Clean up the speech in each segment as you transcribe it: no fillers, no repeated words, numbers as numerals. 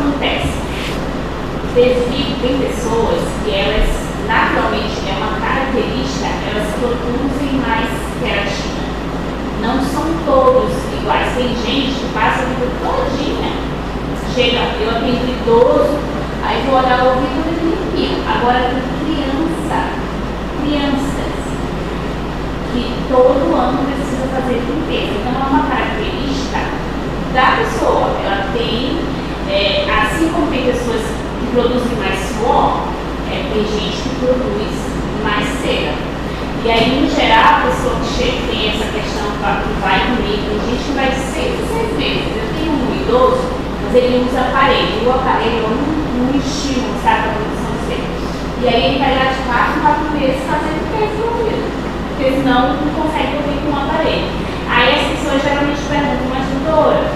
acontece? Tem pessoas que elas, naturalmente, é uma característica, elas produzem mais queratina. Não são todos iguais. Tem gente que passa a vida todinha. Chega, eu atendo idoso, aí vou olhar o ouvido e limpinho. Agora tem crianças, que todo ano precisa fazer limpeza. Então é uma característica da pessoa. Ela tem, assim como tem pessoas que produzem mais suor, tem gente que produz mais cera. E aí, no geral, a pessoa que chega tem essa questão que vai comigo, tem gente que vai de 6 a 6 meses. Eu tenho um idoso, mas ele usa aparelho. E o aparelho é um estímulo, sabe, a produção de cera. E aí ele vai lá de 4 em 4 meses fazendo teste no ouvido, porque senão não consegue ouvir com o aparelho. Aí as pessoas geralmente perguntam, mas doutora,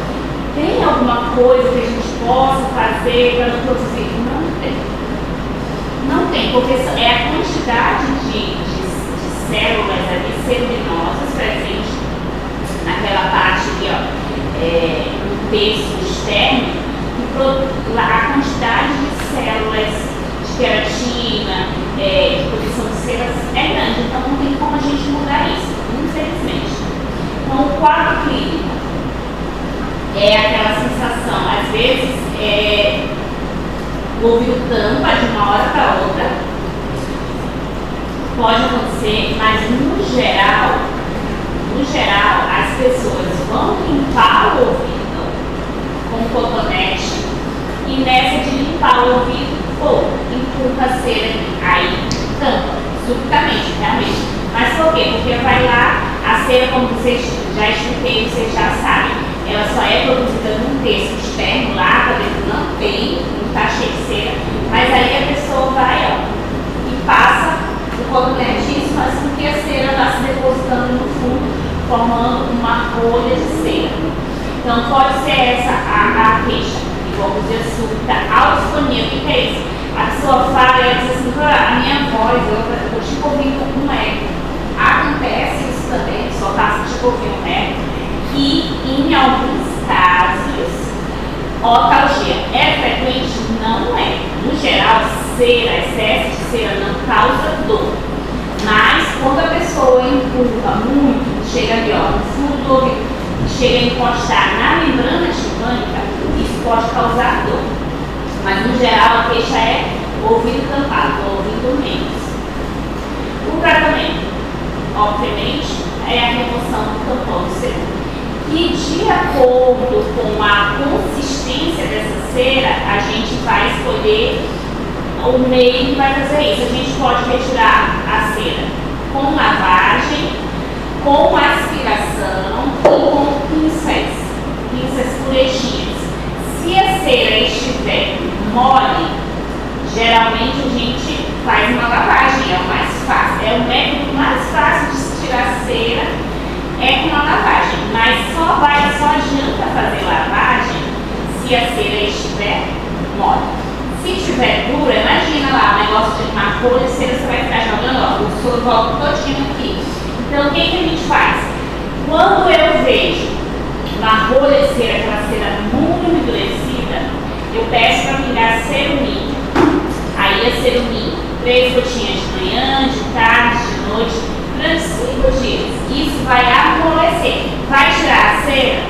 tem alguma coisa que a gente possa fazer para não produzir? Não tem. Não tem, porque é a quantidade de células ali celuminosas presentes naquela parte aqui, no terço externo, a quantidade de células de queratina, de produção de ceras é grande, então não tem como a gente mudar isso, infelizmente. Então, o quadro clínico é aquela sensação, às vezes, o ouvido tampa de uma hora para outra. Pode acontecer, mas no geral, as pessoas vão limpar o ouvido com cotonete e nessa de limpar o ouvido, empurra a cera aí tampa, subitamente, realmente. Mas por quê? Porque vai lá, a cera, como vocês já expliquei, vocês já sabem, ela só é produzida num terço externo, lá para dentro não está cheio de cera, mas aí a pessoa vai, e passa o cotonete, isso faz com que a cera vá se depositando no fundo, formando uma bolha de cera. Então pode ser essa a queixa, igual o de súbita, autofonia. O que é isso? A pessoa fala e ela diz assim, a minha voz, eu estou tipo ouvindo um eco. Acontece isso também, só passa tipo ouvir um eco. E em alguns casos, otalgia é frequente? Não é. No geral, cera, excesso de cera não causa dor. Mas quando a pessoa empurra muito, chega ali no fundo do ouvido, chega a encostar na membrana timpânica, isso pode causar dor. Mas no geral a queixa é ouvido tampado, ouvido menos. O tratamento, obviamente, é a remoção do tampão do cera. E de acordo com a consistência dessa cera, a gente vai escolher o meio que vai fazer isso. A gente pode retirar a cera com lavagem, com aspiração e com pinças puretinhas. Se a cera estiver mole, geralmente a gente faz uma lavagem, é o mais fácil. É o método mais fácil de se tirar cera, é com uma lavagem, mas só adianta fazer lavagem se a cera estiver mole. Se estiver dura, imagina lá, um negócio de uma folha de cera, você vai ficar jogando o sorvete todinho aqui. Então o que a gente faz? Quando eu vejo uma rolha de cera, aquela cera muito endurecida, eu peço para pingar cerumim. Aí a cerumim, 3 gotinhas de manhã, de tarde, de noite, durante 5 dias. Isso vai amolecer. Vai tirar a cera?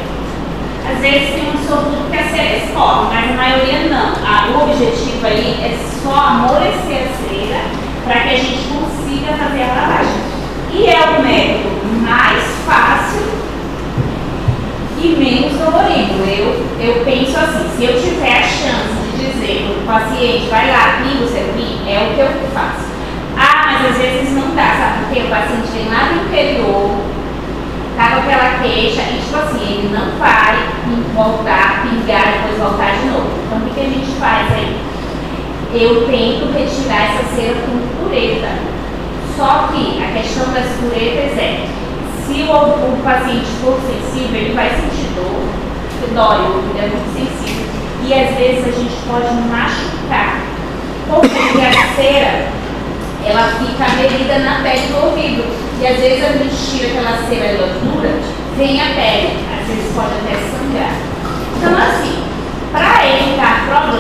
Às vezes tem um sorvete que a cera escorre, mas a maioria não. O objetivo aí é só amolecer a cera para que a gente consiga fazer a lavagem. E é o método mais fácil e menos dolorido. Eu penso assim, se eu tiver a chance de dizer para o paciente, vai lá, pinga o cerumim, é o que eu faço. Mas às vezes não dá, sabe? Porque o paciente vem lá do interior, tá com aquela queixa e tipo assim, ele não vai voltar, pingar e depois voltar de novo. Então o que a gente faz aí? Eu tento retirar essa cera com pureta. Só que a questão das puretas é, se o paciente for sensível, ele vai sentir dor, porque dói, o ouvido é muito sensível. E às vezes a gente pode machucar, porque a cera, ela fica aderida na pele do ouvido. E às vezes a gente tira aquela cera dura, vem a pele, às vezes pode até sangrar. Então assim, para evitar problemas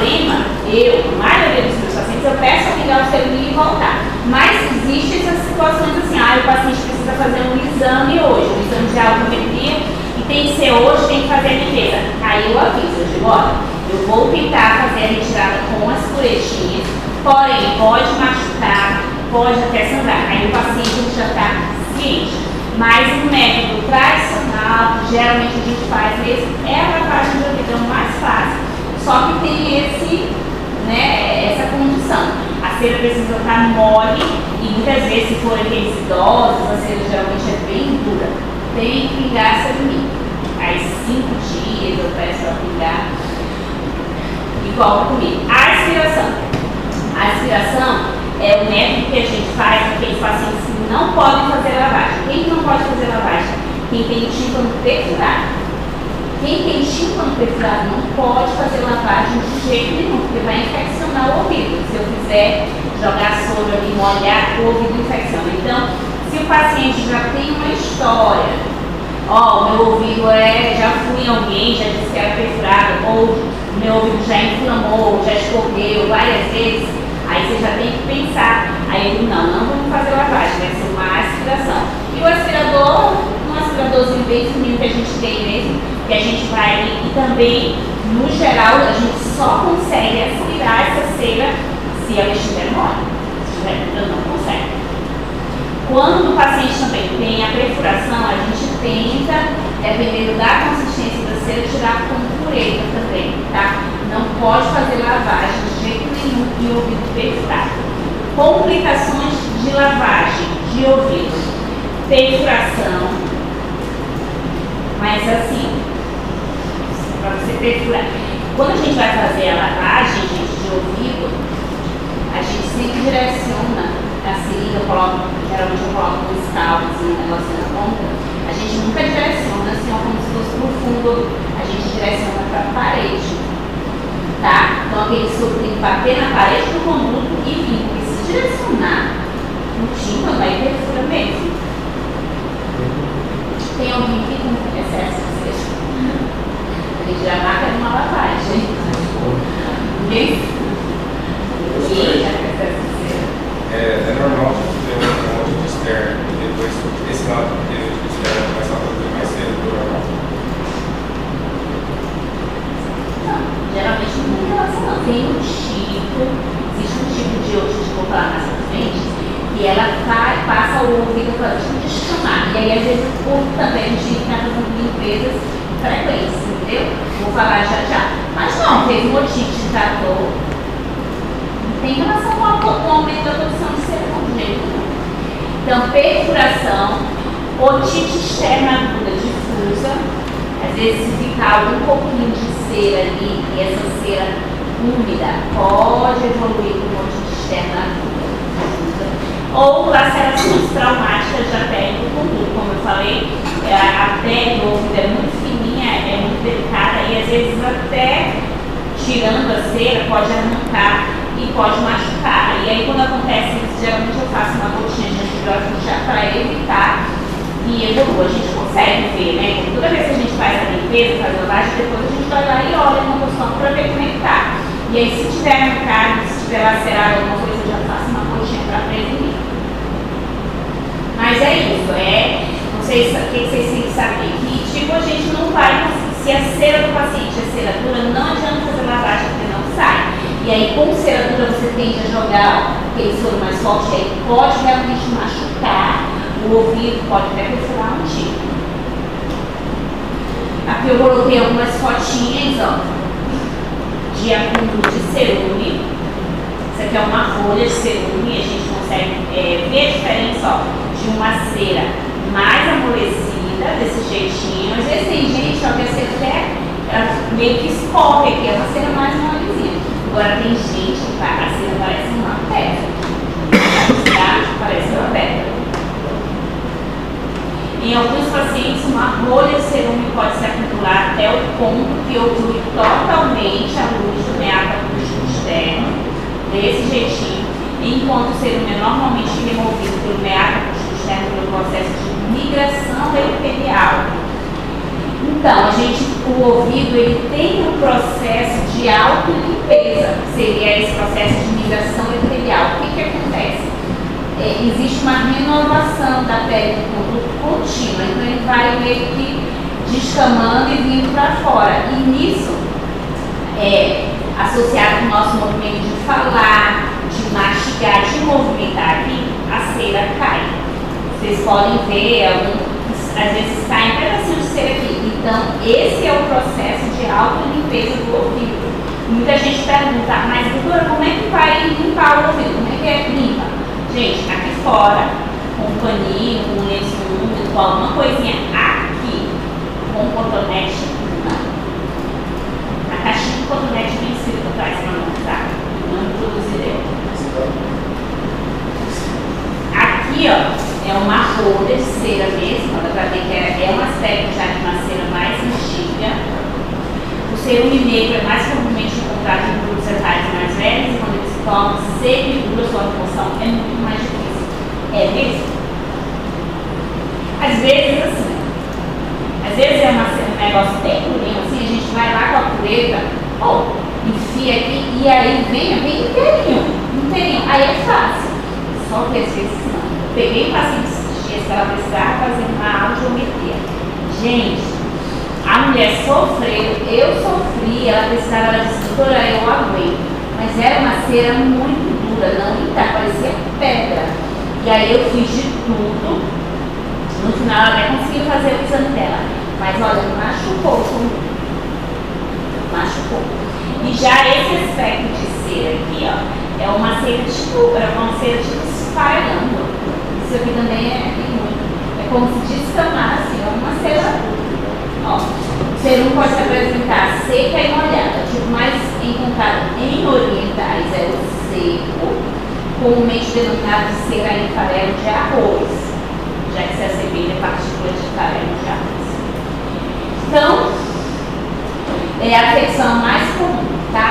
a maioria dos meus pacientes, eu peço a ligar o celular e voltar. Mas existem essas situações assim, o paciente precisa fazer um exame hoje, um exame de altometria, e tem que ser hoje, tem que fazer a limpeza. Aí eu aviso, eu digo, olha, eu vou tentar fazer a retirada com as curetinhas, porém, pode machucar, pode até sangrar. Aí o paciente já está ciente. Mas o método tradicional, que geralmente a gente faz mesmo, é a lavagem de ouvido, é o mais fácil. Só que tem essa condição. A cera precisa estar mole e muitas vezes, se forem aqueles idosos, a cera geralmente é bem dura. Tem que pingar essa de mim. Aí 5 dias eu peço para pingar e coloca comigo. A aspiração. A aspiração é o método que a gente faz para aqueles pacientes que não podem fazer lavagem. Quem não pode fazer lavagem? Quem tem tímpano perfurado. Quem tem tímpano perfurado não pode fazer lavagem de jeito nenhum, porque vai infeccionar o ouvido. Se eu fizer jogar soro ali, molhar, o ouvido infecciona. Então, se o paciente já tem uma história, meu ouvido já fui em alguém, já disse que era perfurado, ou meu ouvido já inflamou, já escorreu várias vezes, aí você já tem que pensar. Aí eu digo, não vamos fazer lavagem, vai ser uma aspiração. E o aspirador, um aspiradorzinho bem fininho que a gente tem mesmo, que a gente vai, e também, no geral, a gente só consegue aspirar essa cera se ela estiver mole. Se estiver dura, não consegue. Quando o paciente também tem a perfuração, a gente tenta, dependendo da consistência da cera, tirar com pureza também, tá? Não pode fazer lavagem de jeito nenhum em ouvido perfurado. Complicações de lavagem de ouvido. Perfuração. Mas assim, para você perfurar. Quando a gente vai fazer a lavagem, gente, de ouvido, a gente sempre direciona a seringa, geralmente eu coloco um escaldozinho, um negócio na ponta. A gente nunca direciona assim, como se fosse pro fundo, a gente direciona para a parede. Tá? Então aquele soro tem que bater na parede do conduto e vir, porque se direcionar no tímpano, vai perfura mesmo. Tem alguém aqui com excesso de cesto? A gente já marca numa lavagem. Ninguém? Ninguém já tem excesso de cesto. É normal ter um monte de externo e depois esse lado de externo começar a fazer mais cedo do normal. Não, geralmente não tem relação não. Tem um tipo, existe um tipo de otite, vou falar mais pra frente, e ela passa o ouvido para descamar. E aí, às vezes, o corpo também, a gente fica fazendo limpezas frequentes, entendeu? Vou falar já. Mas não, fez um otite, tratou. Não tem relação com o aumento da produção de cera, não, de jeito nenhum. Então, perfuração, otite externa aguda difusa. Às vezes, se ficar algum pouquinho de cera ali, e essa cera úmida, pode evoluir com otite externa aguda difusa. Ou lacerações traumáticas da pele do conduto. Como eu falei, a pele do ouvido é muito fininha, é muito delicada e às vezes até tirando a cera pode arrancar e pode machucar. E aí quando acontece isso, geralmente eu faço uma gotinha de antibiótico já para evitar que evolua. A gente consegue ver, né? Toda vez que a gente faz a limpeza, faz a lavagem, depois a gente vai lá e olha no microscópio para ver como é que tá. E aí se tiver arrancado, se tiver lacerado alguma coisa, eu já faço uma gotinha para prevenir. Mas é isso, não sei o que vocês têm que saber. Que tipo a gente não vai conseguir. Se a cera do paciente é cera dura, não adianta fazer lavagem porque não sai. E aí com cera dura você tende a jogar aquele soro mais forte, aí pode realmente machucar o ouvido, pode até perfurar um tipo. Aqui eu coloquei algumas fotinhas, de acúmulo de cerume. Isso aqui é uma folha de cerume, a gente consegue ver a diferença, de uma cera mais amolecida, desse jeitinho. Às vezes tem gente que a cera até meio que escorre aqui, é uma cera mais molezinha. Agora tem gente que a cera parece uma pedra. Parece uma pedra. Em alguns pacientes, uma rolha de cerume pode se acumular até o ponto que oblui totalmente a luz do meato acústico externo, desse jeitinho, enquanto o cerume é normalmente removido pelo meato acústico externo pelo processo de migração epitelial. Então, o ouvido ele tem um processo de autolimpeza. limpeza, seria esse processo de migração epitelial. O que acontece? Existe uma renovação da pele do conduto contínua, então ele vai meio que descamando e vindo para fora. E nisso, associado com o nosso movimento de falar, de mastigar, de movimentar aqui, a cera cai. Vocês podem ver, às vezes caem pedacinhos de cera aqui. Então, esse é o processo de autolimpeza do ouvido. Muita gente pergunta, mas doutora, como é que vai limpar o ouvido? Como é que é limpa? Gente, aqui fora, com um paninho, com um lenço úmido, com alguma coisinha aqui, com um cotonete, não. A caixinha de cotonete vencido para trás para não usar. Não introduzirei. Aqui, ó, é uma rolha de cera mesmo, dá para ver que é um aspecto já de uma cera mais antiga. O cerume negro é mais comumente encontrado em grupos etários mais velhos, e quando eles tomam seco sua função é muito mais difícil. É mesmo? Às vezes é um negócio bem durinho, assim, a gente vai lá com a pureta, enfia aqui e aí vem inteirinho. Aí é fácil. Só que às vezes não. Eu peguei um paciente esses dias que ela precisava fazer uma audiometria. Gente, a mulher sofreu, eu sofri, ela disse, doutora, eu aguento. Mas era uma cera muito dura, não parecia pedra. E aí eu fiz de tudo. No final ela até conseguiu fazer o exame dela. Mas olha, machucou. E já esse aspecto de cera aqui, ó, é uma cera tipo esfarelando. Isso aqui também é como se descamar, assim, é uma cera. Ó, o cerume pode se apresentar seca e molhada. O tipo mais encontrado em orientais é o seco, comumente denominado de cera em farelo de arroz, já que se assemelha a partículas de farelo de arroz. Então, é a afecção mais comum, tá?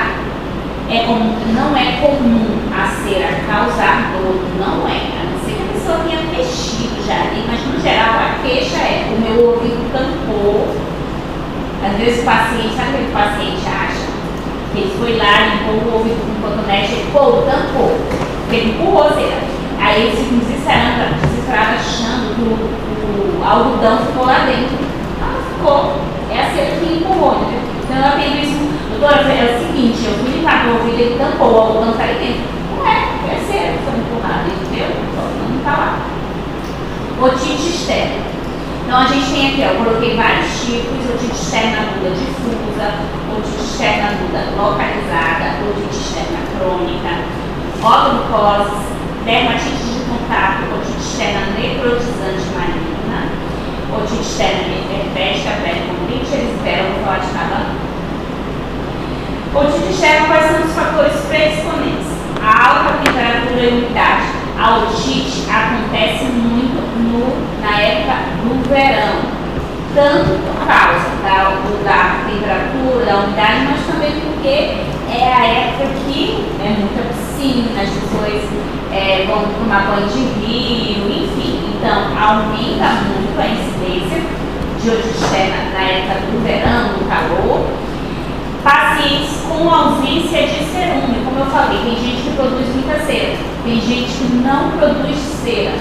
Não é comum a cera causar dor, não é. A não ser que a pessoa tenha mexido já ali, mas no geral a queixa é o meu ouvido tampou. Às vezes o paciente, sabe o que o paciente acha? Que ele foi lá, limpou o ouvido com o cotonete e tampou. Porque ele empurrou a cera. Aí ele fica desesperado achando que o algodão ficou lá dentro. Não ficou. É a cera que empurrou, né? Então eu atendo isso. Doutora, é o seguinte, eu fui limpar o ouvido, ele tampou, o algodão está ali dentro. Não é a cera que foi empurrada, entendeu? Não está lá. Otite externa. Então a gente tem aqui, eu coloquei vários tipos: otite externa aguda difusa, otite externa aguda localizada, otite externa crônica, otocoses, dermatite de contato, otite externa necrotizante maligna, otite externa neferpética, pele com lite, erisipela, vou falar de cada um. Otite externa, quais são os fatores predisponentes? A alta temperatura e umidade. A otite acontece muito na época do verão, tanto por causa da temperatura, da umidade, mas também porque é a época que é muita piscina, as pessoas vão tomar banho de rio, enfim. Então, aumenta muito a incidência de otite externa na época do verão, no calor. Pacientes com ausência de cerume, como eu falei, tem gente que produz muita cera, tem gente que não produz cera,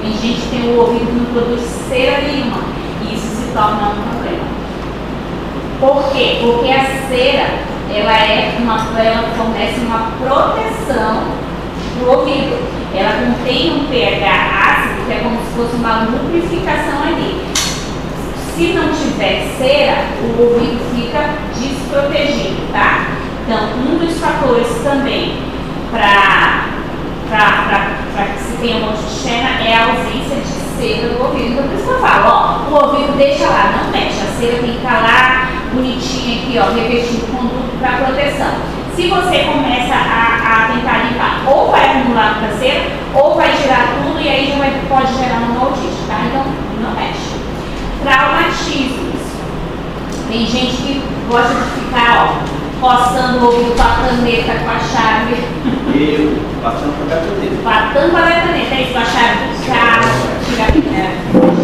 tem gente que tem o ouvido que não produz cera nenhuma, e isso se torna um problema. Por quê? Porque a cera, ela fornece uma proteção do ouvido, ela contém um pH ácido, que é como se fosse uma lubrificação ali. Se não tiver cera, o ouvido fica desprotegido, tá? Então, um dos fatores também para que se tenha uma otite externa é a ausência de cera no ouvido. Então, por isso que eu falo, o ouvido deixa lá, não mexe. A cera tem que estar lá, bonitinha aqui, revestido com conduto para proteção. Se você começa a tentar limpar, ou vai acumular muita cera, ou vai tirar tudo e aí pode gerar uma otite, tá? Então, não mexe. Traumatismos. Tem gente que gosta de ficar, coçando o ouvido com a caneta, com a chave. Passando para a caneta. Batendo para a caneta, isso, com a chave do carro, tira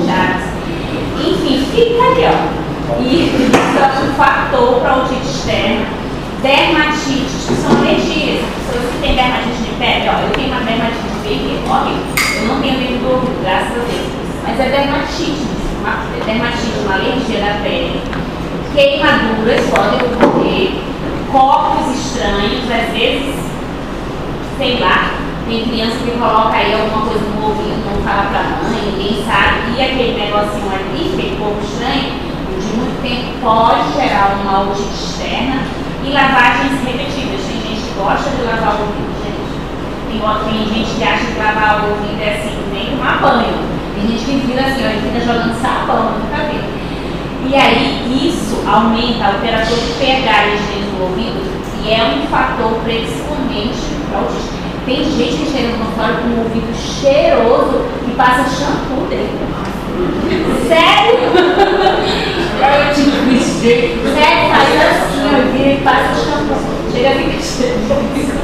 chaves. Enfim, fica ali, E isso é um fator para otite externa. Dermatite é dermatite, uma alergia da pele. Queimaduras podem ocorrer, corpos estranhos, às vezes, sei lá, tem criança que coloca aí alguma coisa no ouvido, não fala pra mãe, ninguém sabe, e aquele negocinho ali, aquele corpo estranho, de muito tempo pode gerar uma otite externa e lavagens repetidas. Tem gente que gosta de lavar o ouvido, gente. Tem gente que acha que lavar o ouvido é assim, nem tomar banho. Tem gente que vira assim, ó, ele fica jogando sabão no cabelo. E aí, isso aumenta a temperatura de pH no ouvido e é um fator predisponente para o autismo. Tem gente que chega no consultório com o ouvido cheiroso e passa shampoo dentro. Sério? Sério, faz assim, ó, vira e passa shampoo. Chega a ficar cheiroso.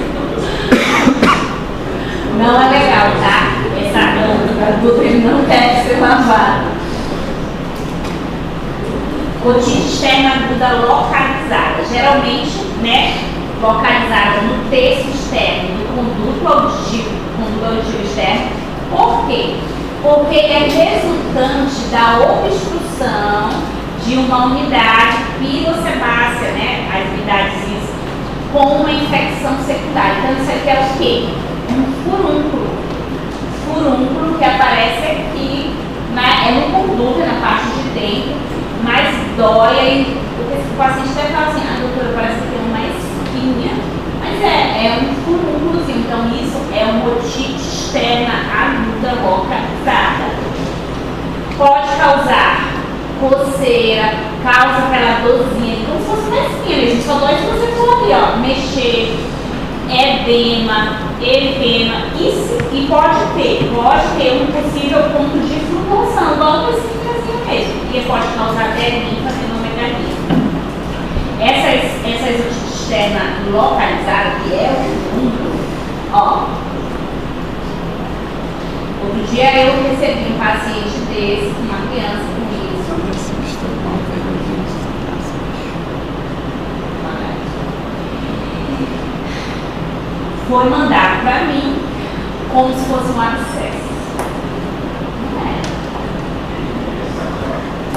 Não é legal, tá? Essa dúvida não deve ser lavada. Otite externa aguda localizada, geralmente, né, localizada no terço externo do conduto auditivo externo. Por quê? Porque é resultante da obstrução de uma unidade pirocebácea, né, as unidades com uma infecção secundária. Então isso aqui é o quê? Um furúnculo. Furúnculo que aparece aqui, é no conduto, na parte de dentro, mas dói, aí o paciente até fala assim, doutora, parece que tem uma espinha. Mas é um furúnculozinho, então isso é uma otite externa aguda localizada. Pode causar coceira, causa aquela dorzinha, como se fosse uma espinha mesmo, só dói se você for ali, ó, mexer, edema, eritema, e pode ter um possível ponto de flutuação, logo assim mesmo, e pode causar até linfadenomegalia. Essas otites externas localizadas, que é o furúnculo, ó. Outro dia eu recebi um paciente desse, uma criança com isso. Foi mandado para mim como se fosse um abscesso.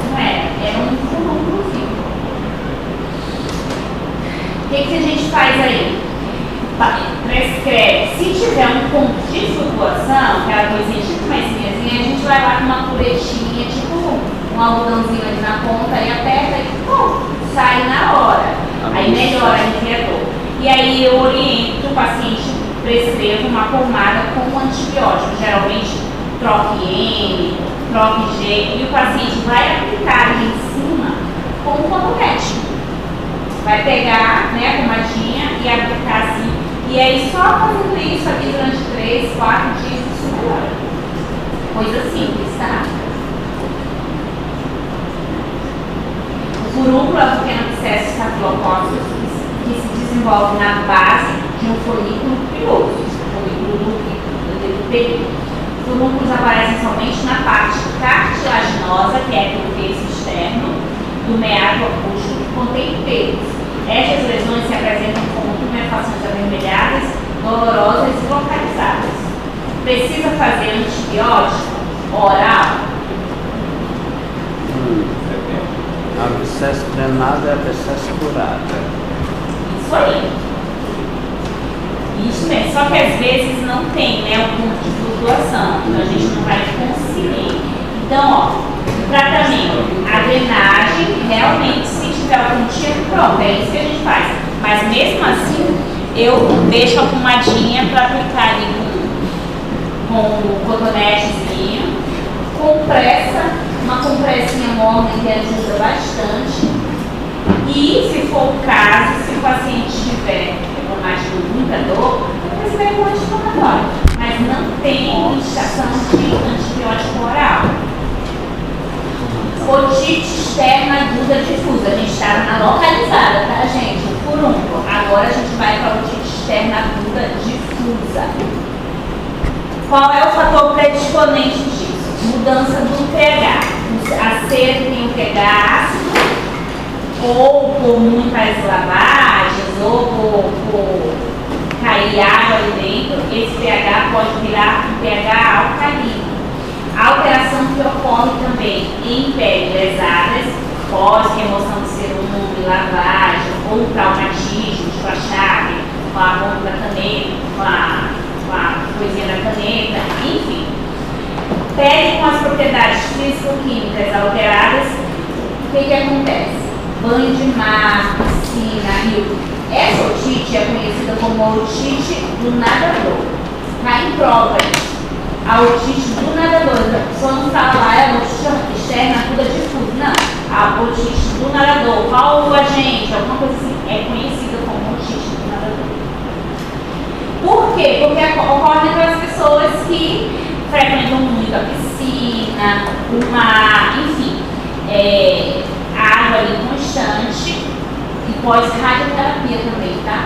Não era um furúnculozinho. O que a gente faz aí? Prescreve. Se tiver um ponto de flutuação, aquela coisinha tipo uma espinhazinha, a gente vai lá com uma curetinha, tipo um algodãozinho ali na ponta e aperta e pum, sai na hora. Aí melhora a dor. E aí eu oriento o paciente, prescrevo uma pomada com antibiótico, geralmente Troc-M, Troc-G, e o paciente vai aplicar ali em cima com um cotonete. Vai pegar, né, a pomadinha e aplicar assim. E aí só fazendo isso aqui durante 3, 4 dias isso melhora. Coisa simples, tá? O furúnculo é um pequeno abscesso estafilocócico que se desenvolve na base de um folículo piloso, folículo do período. Furúnculos aparecem somente na parte cartilaginosa, que é o terço externo, do meato acústico, que contém pelos. Estas lesões se apresentam como tumefações avermelhadas, dolorosas e localizadas. Precisa fazer antibiótico oral? Abscesso drenado é abscesso curado. Isso aí. Isso mesmo. Só que às vezes não tem, né, um ponto de flutuação. Então a gente não vai conseguir. Então, ó, o tratamento, a drenagem, realmente, se tiver algum tipo, pronto, é isso que a gente faz. Mas mesmo assim, eu deixo a pomadinha para aplicar ali com o cotonetezinho, compressa, uma compressinha morna que ajuda bastante. E, se for o caso, se o paciente tiver mais de muita dor, você vai com anti-inflamatório. Mas não tem indicação de antibiótico oral. Otite externa aguda difusa. A gente estava na localizada, tá, gente? O furúnculo. Agora a gente vai para a otite externa aguda difusa. Qual é o fator predisponente disso? Mudança do pH. A cera tem um pH ácido, ou por muitas lavagens, ou por cair água ali dentro, esse pH pode virar um pH alcalino. A alteração que ocorre Pele com as propriedades físico-químicas alteradas, o que acontece? Banho de mar, piscina, rio. Essa otite é conhecida como otite do nadador. Está em prova isso. A otite do nadador. A pessoa não fala lá, é a otite externa, aguda difusa. Não. A otite do nadador. Qual o agente? Alguma coisa assim. É conhecida como otite do nadador. Por quê? Porque ocorre naquelas pessoas que frequentam muito a piscina, o mar, enfim, água ali constante e pós-radioterapia também, tá?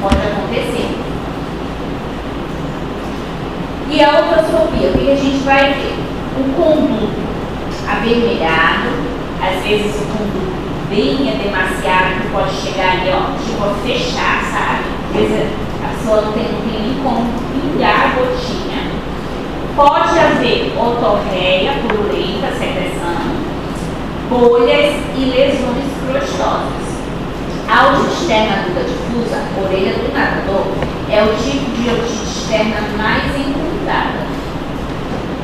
Pode acontecer. E a ultrassonografia, o que a gente vai ver? O conduto avermelhado, às vezes o conduto bem demasiado, que pode chegar ali, ó, tipo a fechar, sabe? Às vezes a pessoa não tem nem como pingar a gotinha. Pode haver otorreia purulenta, secreção, bolhas e lesões crostosas. A otite externa aguda difusa, orelha do nadador, é o tipo de otite externa mais encontrada,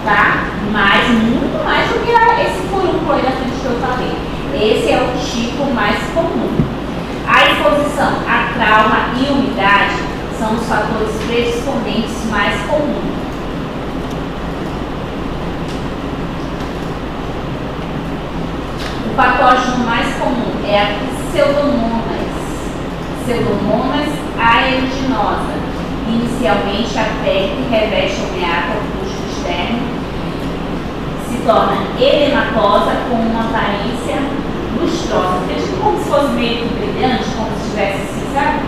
tá? Mas muito mais do que esse furúnculo aí da frente que eu falei. Esse é o tipo mais comum. A exposição a trauma e umidade são os fatores predisponentes mais comuns. O patógeno mais comum é a Pseudomonas aeruginosa. Inicialmente, a pele que reveste o meato acústico externo se torna edematosa com uma aparência lustrosa. Veja como se fosse meio que brilhante, como se estivesse assim, sabe?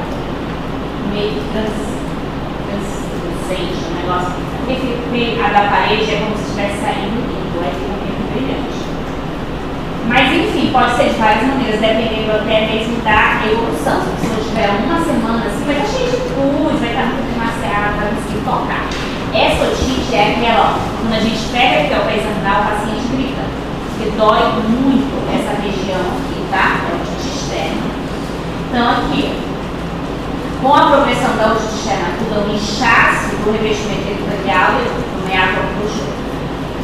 Meio translucente, um negócio. Porque a da parede é como se estivesse saindo líquido, é meio brilhante. Mas enfim, pode ser de várias maneiras, dependendo até mesmo da evolução. Se a pessoa tiver uma semana assim, vai estar cheia de pus, vai estar muito maciada, vai conseguir tocar. Essa otite é aquela, ó, quando a gente pega aqui, ó, para examinar, o paciente grita. Porque dói muito essa região aqui, tá? É a otite externa. Então aqui, com a progressão da otite externa aguda, o inchaço do revestimento epitelial do meato acústico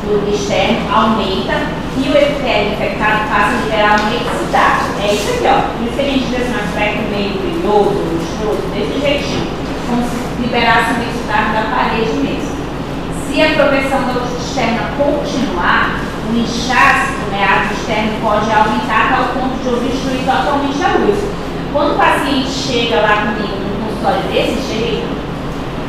do externo aumenta e o epitélio infectado passa a liberar uma exudato. É isso aqui, ó. Por isso que a gente diz assim, um aspecto meio brilhoso, lustroso, desse jeitinho. Como se liberasse um exudato da parede mesmo. Se a progressão da otite externa continuar, o inchaço do meato externo pode aumentar ao ponto de obstruir totalmente a luz. Quando o paciente chega lá comigo num consultório desse jeito,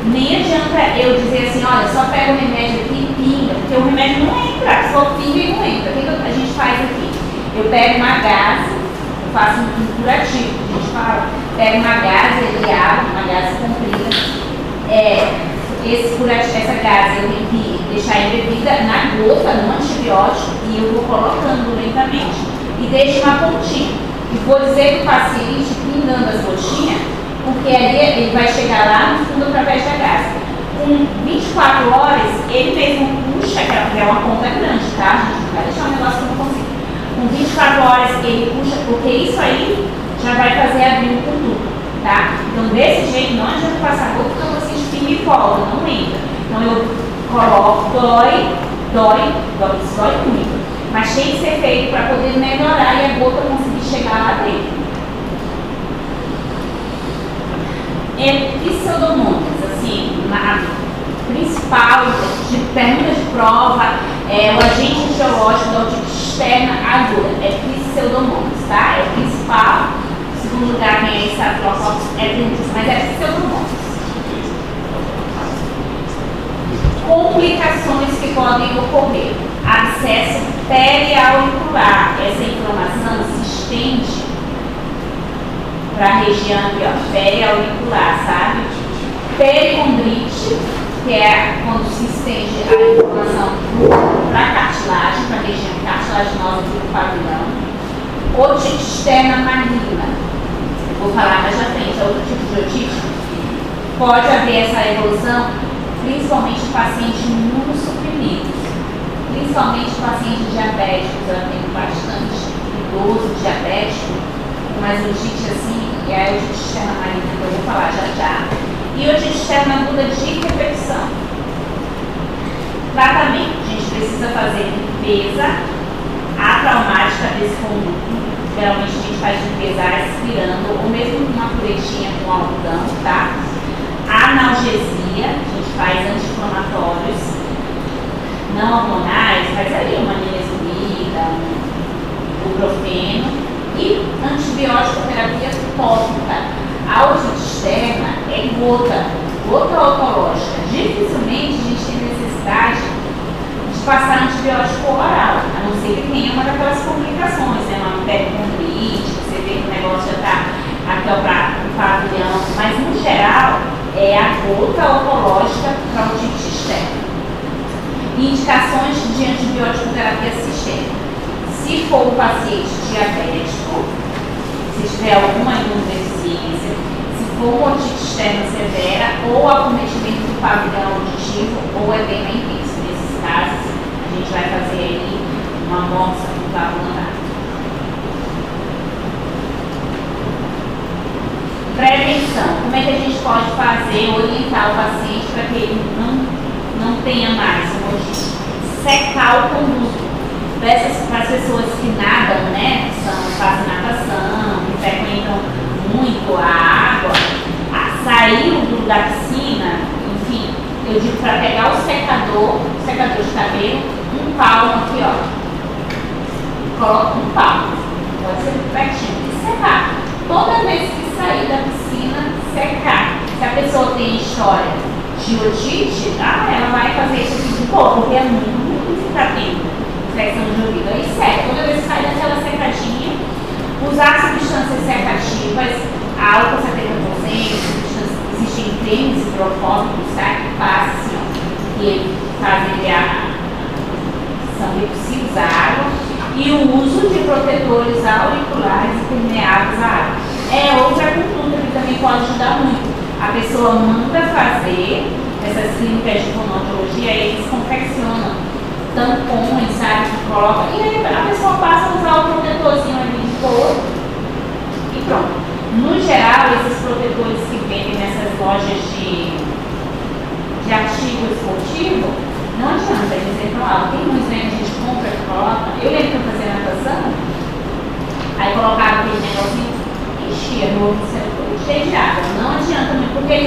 nem adianta eu dizer assim, olha, só pega o remédio aqui e pinga, porque o remédio não entra, só pinga e não entra. O que a gente faz aqui? Eu pego uma gase, eu faço um curativo, a gente fala, pego uma gase e água, uma gase comprida, esse curativo, essa gase eu tenho que deixar embebida na gota, no antibiótico, e eu vou colocando lentamente. E deixo uma pontinha. E vou dizer para o paciente, pingando as gotinhas, porque ali ele vai chegar lá no fundo através da gase. Com 24 horas, ele mesmo puxa, que é uma ponta grande, tá? A gente não vai deixar um negócio que eu não consigo. Com 24 horas, ele puxa, porque isso aí já vai fazer abrir o conduto, tá? Então, desse jeito, não adianta passar gota, porque você espinha e volta, não entra. Então, eu coloco, dói muito. Mas tem que ser feito para poder melhorar e a gota conseguir chegar lá dentro. Pseudomonas, assim, a principal de pergunta de prova é o agente geológico da otite externa aguda, é Pseudomonas, tá? É o principal. Em segundo lugar, vem a Staphylococcus epidermidis, mas é Pseudomonas. Complicações que podem ocorrer: abscesso periauricular. Essa inflamação se estende para a região aqui, ó, periauricular, sabe? Pericondrite, que é quando se estende a inflamação para a cartilagem, para a região cartilaginosa do pavilhão. Otite externa maligna, vou falar mais à frente, é outro tipo de otite. Pode haver essa evolução, principalmente em pacientes imunossuprimidos, principalmente pacientes diabéticos, eu tenho bastante idoso diabético, mas otite assim, e a otite externa maligna que eu vou falar já já, e otite externa aguda de repetição. Tratamento. A gente precisa fazer limpeza atraumática desse conduto. Geralmente a gente faz limpeza aspirando, ou mesmo uma curetinha com algodão, tá? Analgesia, a gente faz anti-inflamatórios não hormonais, faz ali uma nimesulida, um ibuprofeno e antibiótico terapia tópica. A otite externa é gota otológica. Dificilmente a gente tem necessidade de passar antibiótico oral, a não ser que tenha uma daquelas complicações, né? Uma pericondrite, você vê que o negócio já está aqui ó, para o pavilhão, mas no geral é a gota otológica para a otite externa. Indicações de antibiótico terapia sistêmica. Se for um paciente diabético, se tiver alguma imunodeficiência, se for uma otite externa severa ou acometimento do pavilhão auditivo ou edema intenso. Nesses casos, a gente vai fazer aí uma amostra do pulmonar. Prevenção. Como é que a gente pode fazer, orientar o paciente para que ele não tenha mais uma otite? Secar o conduto. Para as pessoas que nadam, né, fazem natação, que frequentam muito a água, sair da piscina, enfim, eu digo para pegar o secador de cabelo, um palmo aqui, ó. Coloca um palmo, pode ser pertinho, e secar. Toda vez que sair da piscina, secar. Se a pessoa tem história de otite, ela vai fazer isso aqui de boa, porque é muito ruim ficar tendo infecção de ouvido. Aí seca. Toda vez que sai daquela secadinha, usar substâncias secativas, álcool 70%, existem cremes hidrofóbicos, tá? Que passa assim, ó, que fazem são repulsivos à água, e o uso de protetores auriculares impermeáveis à água. É outra conduta que também pode ajudar muito. A pessoa manda fazer essas clínicas de fonoaudiologia, eles confeccionam tampões, sabe, que coloca, e aí a pessoa passa a usar o protetorzinho ali de todo e pronto. No geral, esses protetores que vendem nessas lojas de artigo esportivo, não adianta, eles entram lá. Tem muitos, né, que a gente compra e coloca. Eu lembro que eu fazia natação, aí colocava aquele negocinho, enchia no ovo, cheio de água. Não adianta muito, porque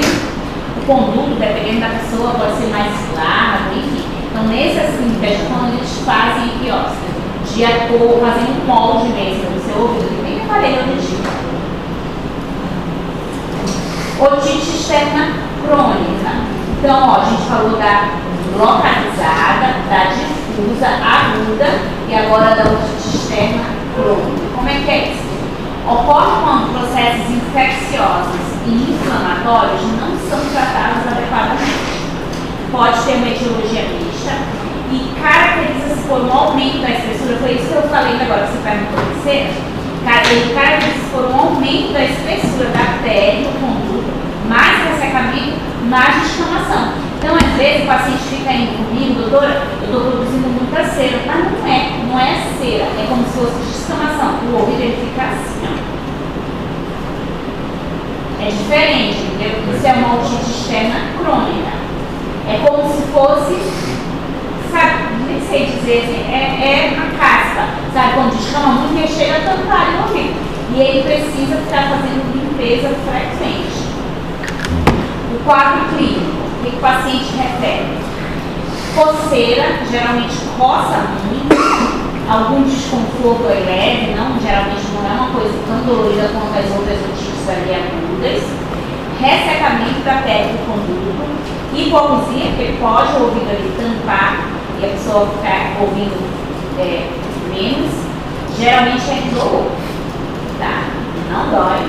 o conduto, dependendo da pessoa, pode ser mais largo, enfim. Então, nessas clínicas, quando eles fazem aqui, ó, de acordo, fazendo um molde mesmo no seu ouvido, que nem aparelho auditivo. Otite externa crônica. Então, ó, a gente falou da localizada, da difusa, aguda e agora da otite externa crônica. Como é que é isso? Ocorre quando processos infecciosos e inflamatórios não são tratados adequadamente. Pode ter uma etiologia mista e caracteriza-se por um aumento da espessura. Foi isso que eu falei agora, que você perguntou de cera. Ele caracteriza-se por um aumento da espessura da pele, do conduto, mais ressecamento, mais descamação. Então, às vezes, o paciente fica indo comigo, doutora, eu estou produzindo muita cera. Mas não é cera, é como se fosse descamação. O ouvido ele fica assim, ó. É diferente, entendeu? Isso é uma otite externa crônica. É como se fosse, sabe, nem sei dizer assim, é a caspa, sabe, quando descama muito e chega a tampar no ouvido. E ele precisa ficar fazendo limpeza frequente. O quadro clínico, o que o paciente refere? Coceira, geralmente coça muito, algum desconforto é leve, geralmente não é uma coisa tão dolorida quanto as outras otites ali agudas. Ressecamento da pele do conduto. Hipoacusia, porque pode o ouvido ali tampar e a pessoa ficar ouvindo menos. Geralmente é indolor, tá? Não dói.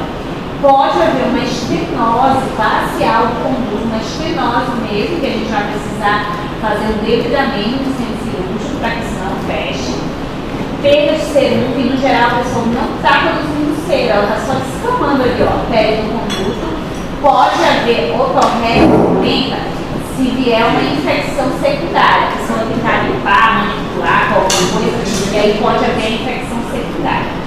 Pode haver uma estenose facial do conduto, uma estenose mesmo, que a gente vai precisar fazer um devidamento no centro cirúrgico para que isso não feche. Perda de serum, que no geral a pessoa não está produzindo cera, ela está só descamando ali, ó, a pele do conduto. Pode haver otorreia purulenta se vier uma infecção secundária. A pessoa tentar limpar, manipular com alguma coisa, e aí pode haver a infecção secundária.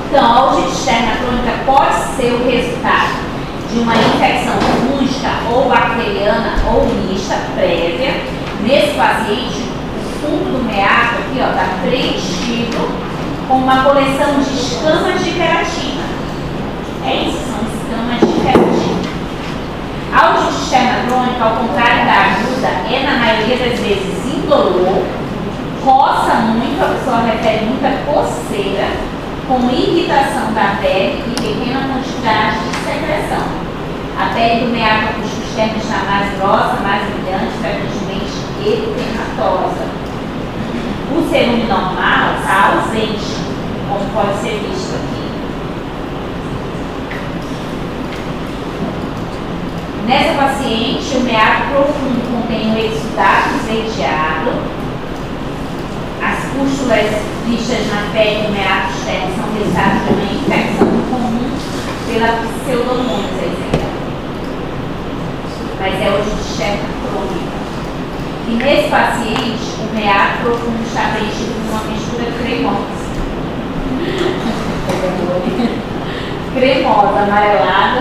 Então, a otite externa crônica pode ser o resultado de uma infecção comum fúngica ou bacteriana ou mista prévia. Nesse paciente, o fundo do meato aqui está preenchido com uma coleção de escamas de queratina. É isso, são escamas de queratina. A otite externa crônica, ao contrário da aguda, é na maioria das vezes indolor, coça muito, a pessoa refere muita coceira, com irritação da pele e pequena quantidade de secreção. A pele do meato acústico externo está mais grossa, mais brilhante, frequentemente eritematosa. O cerume normal está ausente, como pode ser visto aqui. Nessa paciente, o meato profundo contém o exudato esverdeado. As pústulas vistas na pele do meato externo são resultado de uma infecção comum pela pseudomonas, mas é otite externa crônica. E nesse paciente, o meato profundo está preenchido com uma mistura cremosa, amarelada,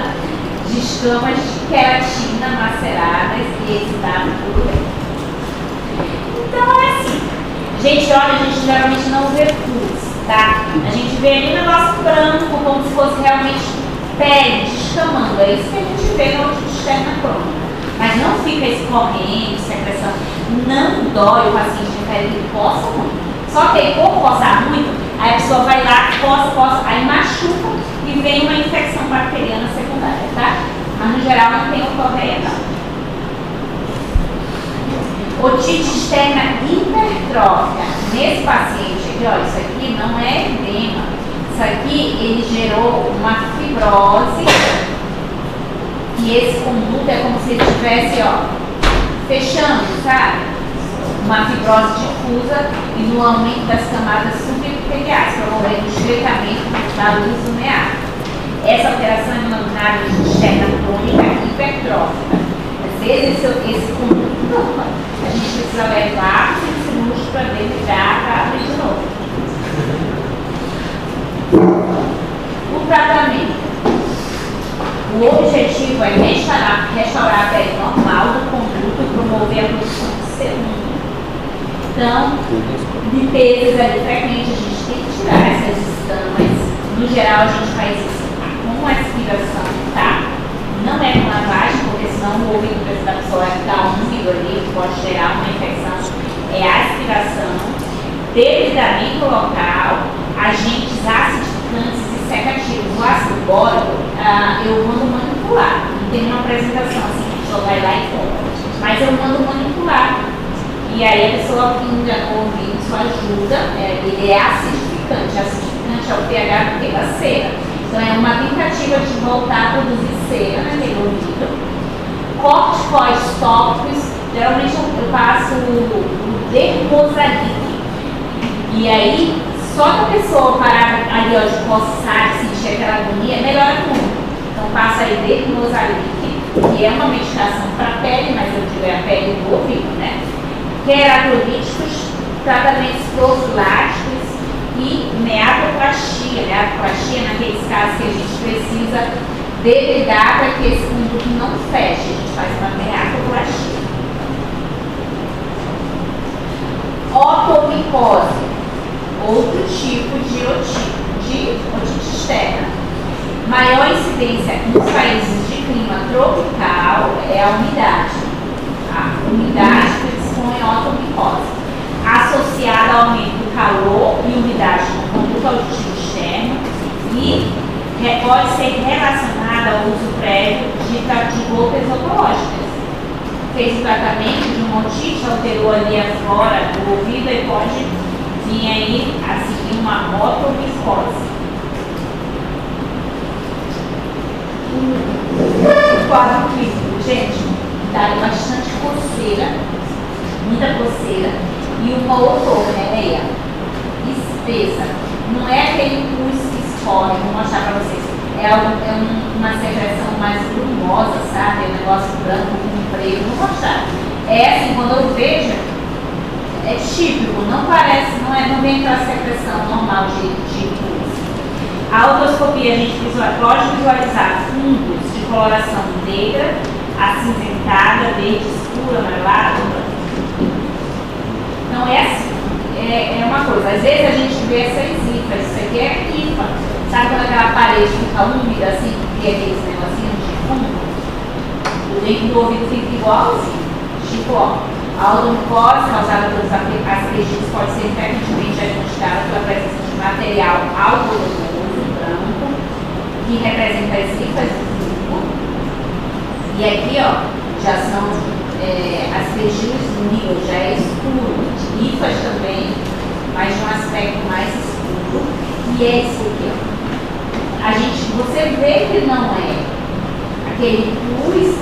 de escamas de queratina maceradas e exudato puro leite. Então é assim. Gente, olha, a gente geralmente não vê pus, tá? A gente vê ali um negócio branco, como se fosse realmente pele descamando. É isso que a gente vê na otite externa crônica. Mas não fica escorrendo, secreção. Não dói, o paciente refere que coça muito. Só que aí, por coçar muito, aí a pessoa vai lá, coça, aí machuca e vem uma infecção bacteriana secundária, tá? Mas no geral não tem ocorreia, não. Otite externa hipertrófica. Nesse paciente aqui, ó, isso aqui não é edema. Isso aqui, ele gerou uma fibrose. E esse conduto é como se ele estivesse, ó, fechando, sabe? Uma fibrose difusa e no aumento das camadas subepiteliais, promovendo o estreitamento da luz do meato. Essa alteração é denominada de externa crônica hipertrófica. Às vezes, esse conduto, a gente precisa levar esse músculo para desligar para abrir de novo. O tratamento. O objetivo é restaurar a pele normal do conduto e promover a produção de sebum. Então, limpezas ali frequentes, a gente tem que tirar essas escamas. No geral, a gente faz isso com aspiração, tá? Não é com lavagem, porque senão o ouvido da pessoa vai ficar úmido ali, pode gerar uma infecção. É a aspiração, devidamente local, agentes acidificantes e secativos. O ácido bórico, eu mando manipular. Não tem uma apresentação assim que a pessoa vai lá e compra. Mas eu mando manipular. E aí a pessoa pinga no ouvido, isso ajuda. Ele é acidificante. Acidificante é o pH do que? Da cera. Então é uma tentativa de voltar a produzir cera naquele ouvido. Corticoides tópicos, geralmente eu passo o dermozalite. E aí, só que a pessoa parar ali, ó, de coçar, sentir aquela agonia, melhora tudo. Então passa aí dermozalite, que é uma medicação para a pele, mas eu digo é a pele do ouvido, né? Queratolíticos, tratamentos profiláticos e meatoplastia. Meatoplastia naqueles casos que a gente precisa debridar para que esse conduto não feche. A gente faz uma meatoplastia. Otomicose, outro tipo de otite externa. Maior incidência nos países de clima tropical é a umidade. A umidade predispõe a otomicose, associada ao aumento do calor e umidade no conduto auditivo externo e pode ser relacionada ao uso prévio de gotas otológicas. Fez o tratamento de uma otite, alterou ali a flora do ouvido e pode vir aí a seguir uma otomicose. O quadro clínico, gente, dá bastante coceira, muita coceira e uma otorreia espessa. Não é aquele pus que escorre, vou mostrar para vocês. Uma secreção mais grumosa, sabe? Um negócio branco com preto, vou mostrar. É assim, quando eu vejo, é típico, não parece, não vem aquela secreção normal de pus. A otoscopia, a gente pode visualizar fungos de coloração negra, acinzentada, verde escura, amarelada. Então é assim, é uma coisa. Às vezes a gente vê essas hifas, isso aqui é hifa. Sabe quando aquela parede fica úmida, assim, que é aqueles negocinhos de fundo? O dentro do ouvido fica igualzinho. Tipo, ó, a automicose causada pelos aspergillos pode ser frequentemente diagnosticada pela presença de material algodonoso, branco, que representa as hifas do fungo. E aqui, ó, já são aspergillos nível, já é escuro. Hifas também, mas de um aspecto mais escuro. E é isso aqui, ó. Você vê que não é aquele pus,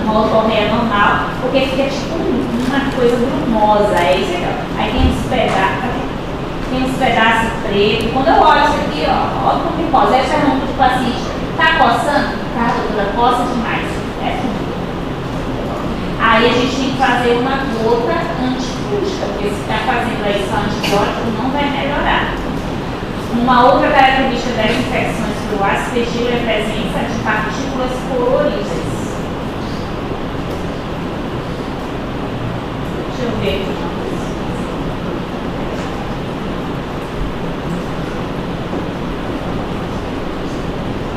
uma otorreia normal, porque fica tipo uma coisa brumosa. É isso aqui, ó. Aí tem uns pedaços pretos. Quando eu olho isso aqui, ó, olha como que coça. Essa é a mão do paciente. Tá coçando? Tá, doutora, coça demais. É tudo. Aí a gente tem que fazer uma gota antifúngica, porque se está fazendo aí só antibiótico, não vai melhorar. Uma outra característica das infecções por aspergilo é a presença de partículas coloridas. Deixa eu ver aqui uma coisa.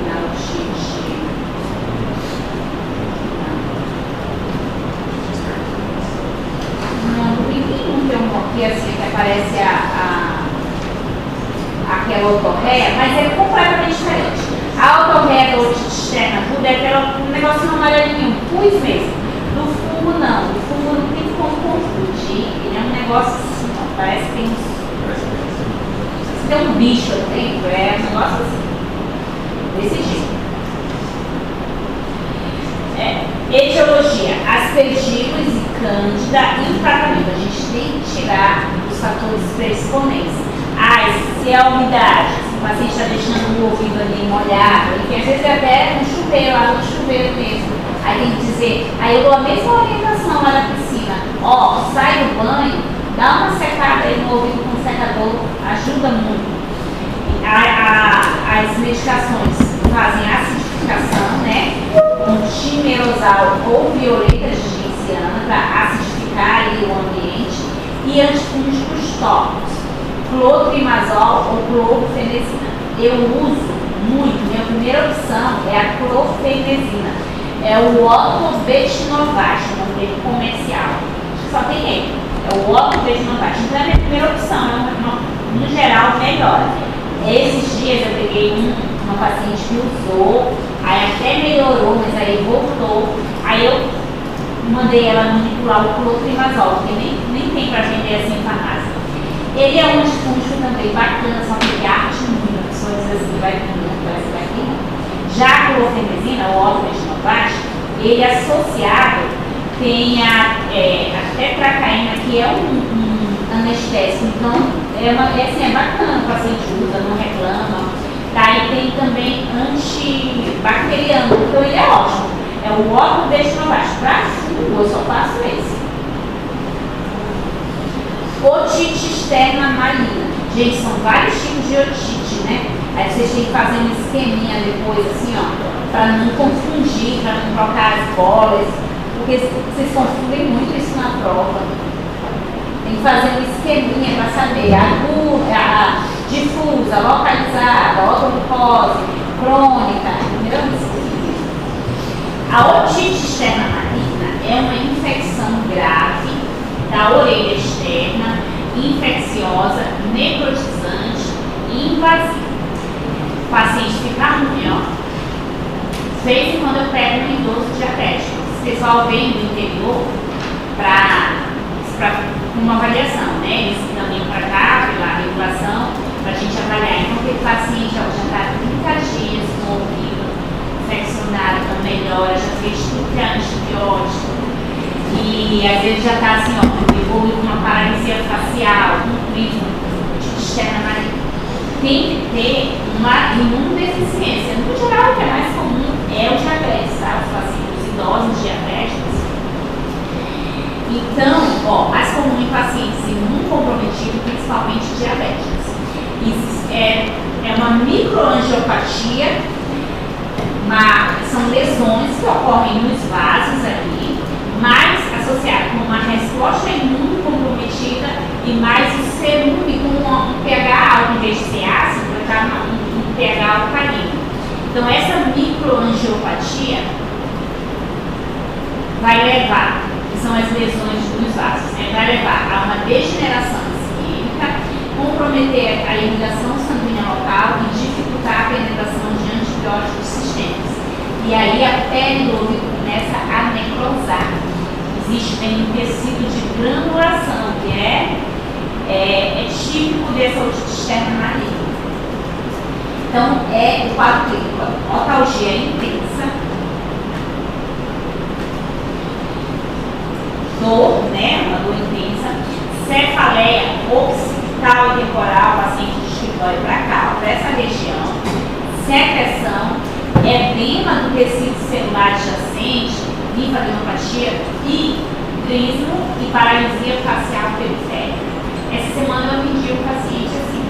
Não, xixi. Não, tem nenhum que eu mostrei assim, que aparece aquela otorreia, mas é completamente diferente. A otorreia da otite externa aguda é aquele negocinho amarelinho, pus mesmo. Do fungo não, do fungo não tem como confundir, ele é um negócio assim, ó, parece que tem se tem um bicho dentro, é um negócio assim, desse jeito. Etiologia, aspergilos e cândida e o tratamento. A gente tem que tirar os fatores predisponentes. Se é a umidade, se o paciente está deixando o ouvido ali molhado, e que às vezes é até no chuveiro, lá no chuveiro mesmo. Aí tem que dizer, aí eu dou a mesma orientação lá na piscina. Ó, sai do banho, dá uma secada aí no ouvido com o secador, ajuda muito. As medicações fazem acidificação, né? Com timerosal ou violeta gigenciana para acidificar ali o ambiente. E antifúngicos tópicos. Clotrimazol ou clorfenezina. Eu uso muito, minha primeira opção é a clorfenezina. É o Otobetinovate, o nome dele comercial. Só tem ele. É o Otobetinovate. Então é a minha primeira opção, no geral melhora. Esses dias eu peguei uma paciente que usou, aí até melhorou, mas aí voltou. Aí eu mandei ela manipular o clotrimazol, porque nem tem para vender assim em farmácia. Ele é um antifúngico também bacana, só que ele arte muito, a pessoa diz assim, vai vir. Já a clorfenezina, o Otobetinovate, ele associado tem a tetracaína, que é um anestésico, então é bacana, o paciente usa, não reclama. Daí tem também antibacteriano, então ele é ótimo. É o Otobetinovate. Para fungo, eu só faço esse. Otite externa maligna. Gente, são vários tipos de otite, né? Aí vocês têm que fazer um esqueminha depois, assim, ó, para não confundir, para não trocar as bolas, porque vocês confundem muito isso na prova. Tem que fazer um esqueminha para saber a difusa, localizada, automucose, crônica, entendeu? A otite externa maligna é uma infecção grave da orelha externa, infecciosa, necrotizante e invasiva. O paciente fica ruim, ó. De vez em quando eu pego um idoso diabético. Esse pessoal vem do interior para uma avaliação, né? Eles caminham para cá, pela regulação, para a gente avaliar. Então, aquele paciente ó, já está 30 dias com o ouvido infeccionado, então melhora, já fez tudo que é antibiótico. E às vezes já está assim, ó, evoluiu com uma paralisia facial, um prisma, otite externa maligna. Tem que ter uma imunodeficiência. No geral, o que é mais comum é o diabetes, tá? Os idosos diabéticos. Então, ó, mais comum em pacientes imunocomprometidos, principalmente diabéticos. Isso é uma microangiopatia são lesões que ocorrem nos vasos aqui, mais associado com uma resposta imune comprometida e mais o cerume com um pH alto, em vez de ser ácido, vai estar um pH alcalino. Então essa microangiopatia vai levar, que são as lesões dos vasos, né? Vai levar a uma degeneração isquêmica, comprometer a irrigação sanguínea local e dificultar a penetração de antibióticos sistêmicos. E aí a pele do ouvido começa a necrosar. Existe um tecido de granulação, que é típico dessa otite externa maligna. Então, o quadro clínico, otalgia intensa, dor, né, uma dor intensa, cefaleia occipital e temporal, o paciente diz que dói para cá, para essa região, secreção, edema do tecido celular adjacente, linfadenopatía e trismo e paralisia facial periférica. Essa semana eu atendi um paciente assim,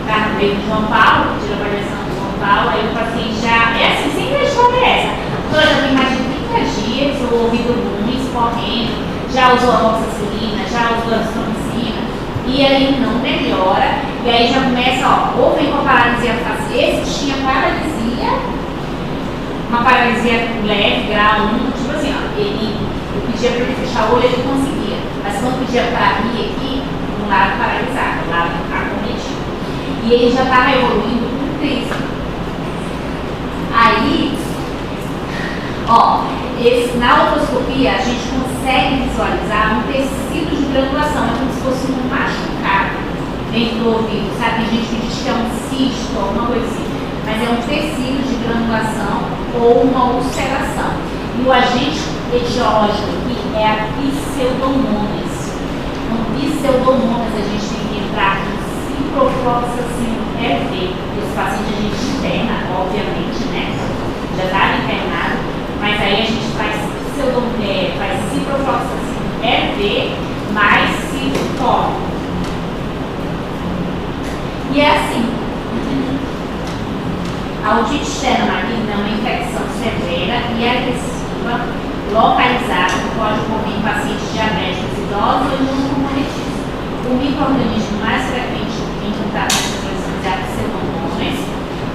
tá no meio de João Paulo, pediu a avaliação de João Paulo, aí o paciente já, é assim, sempre a história é essa. Já tem mais de 30 dias, o ouvido ruim, escorrendo, já usou amoxicilina, já usou azitromicina, e aí não melhora, e aí já começa, ou vem com a paralisia facial, esse tinha paralisia, uma paralisia leve, grau 1, tipo assim, eu pedia para ele fechar o olho, ele conseguia, mas quando pedia para rir aqui, um lado paralisado, um lado acometido, e ele já estava evoluindo com crise. Aí, na otoscopia a gente consegue visualizar um tecido de granulação, é como se fosse um machucado dentro do ouvido, sabe? Tem gente que diz que é um cisto, alguma coisa assim, mas é um tecido de granulação ou uma ulceração. E o agente etiológico aqui é a pseudomonas. Então, pseudomonas a gente tem que entrar com ciprofloxacino EV. Esse paciente a gente interna, obviamente, né? Já está internado, mas aí a gente faz ciprofloxacino EV mais citocrom. E é assim. A otite externa maligna é uma infecção severa e agressiva, localizada, que pode ocorrer em pacientes diabéticos, idosos ou imunocomprometidos. O micro-organismo mais frequente encontrado nessas lesões é a pseudomonas.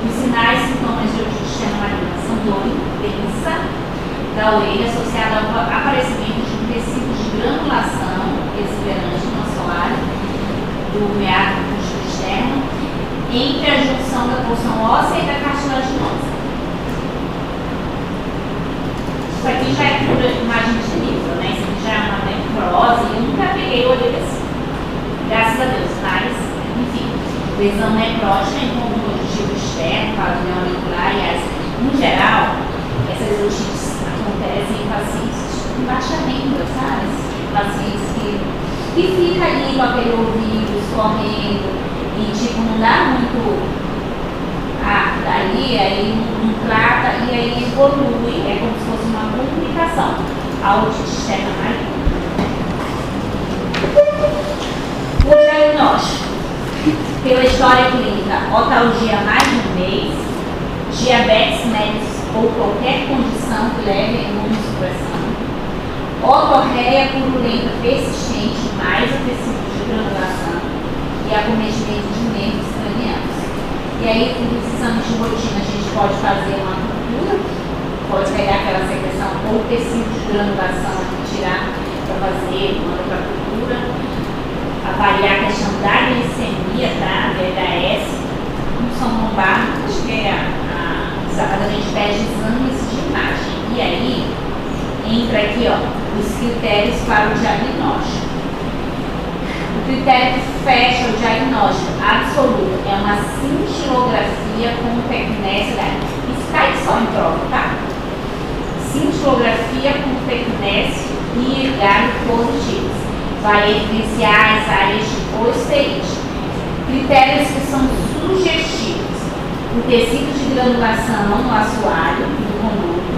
Os sinais e sintomas de otite externa maligna são dor intensa da orelha associada ao aparecimento de um tecido de granulação exuberante no assoalho do meato do músculo externo, entre a junção da porção óssea e da cartilaginosa. Isso aqui já é por imagem de nível, né? Isso aqui já é uma necrose, eu nunca peguei o olho assim. Graças a Deus, mas, enfim, lesão necrótica em cômodo auditivo externo, pavilhão auricular, e no geral, essas otites acontecem em pacientes com baixa renda, sabe? Pacientes que fica ali com aquele ouvido escorrendo, e tipo, não dá muito daí, aí não trata e aí evolui, é como se fosse uma complicação. A otite externa maligna. O diagnóstico, pela história clínica, otalgia mais de um mês, diabetes mellitus ou qualquer condição que leve a imunossupressão, otorreia purulenta persistente mais o tecido de granulação e acometimento de nervos cranianos. E aí, com os exames de rotina, a gente pode fazer uma cultura, pode pegar aquela secreção ou tecido de granulação e tirar para fazer uma outra cultura, avaliar a questão da glicemia, tá? VHS, função lombar, acho que a gente pede exames de imagem. E aí, entra aqui, os critérios para o diagnóstico. O critério que fecha o diagnóstico absoluto é uma cintilografia com tecnésia. Isso cai só em prova, tá? Cintilografia com tecnésia e galho positivos. Vai evidenciar as áreas de osteite. Critérios que são sugestivos. O tecido de granulação no assoalho, do conduto.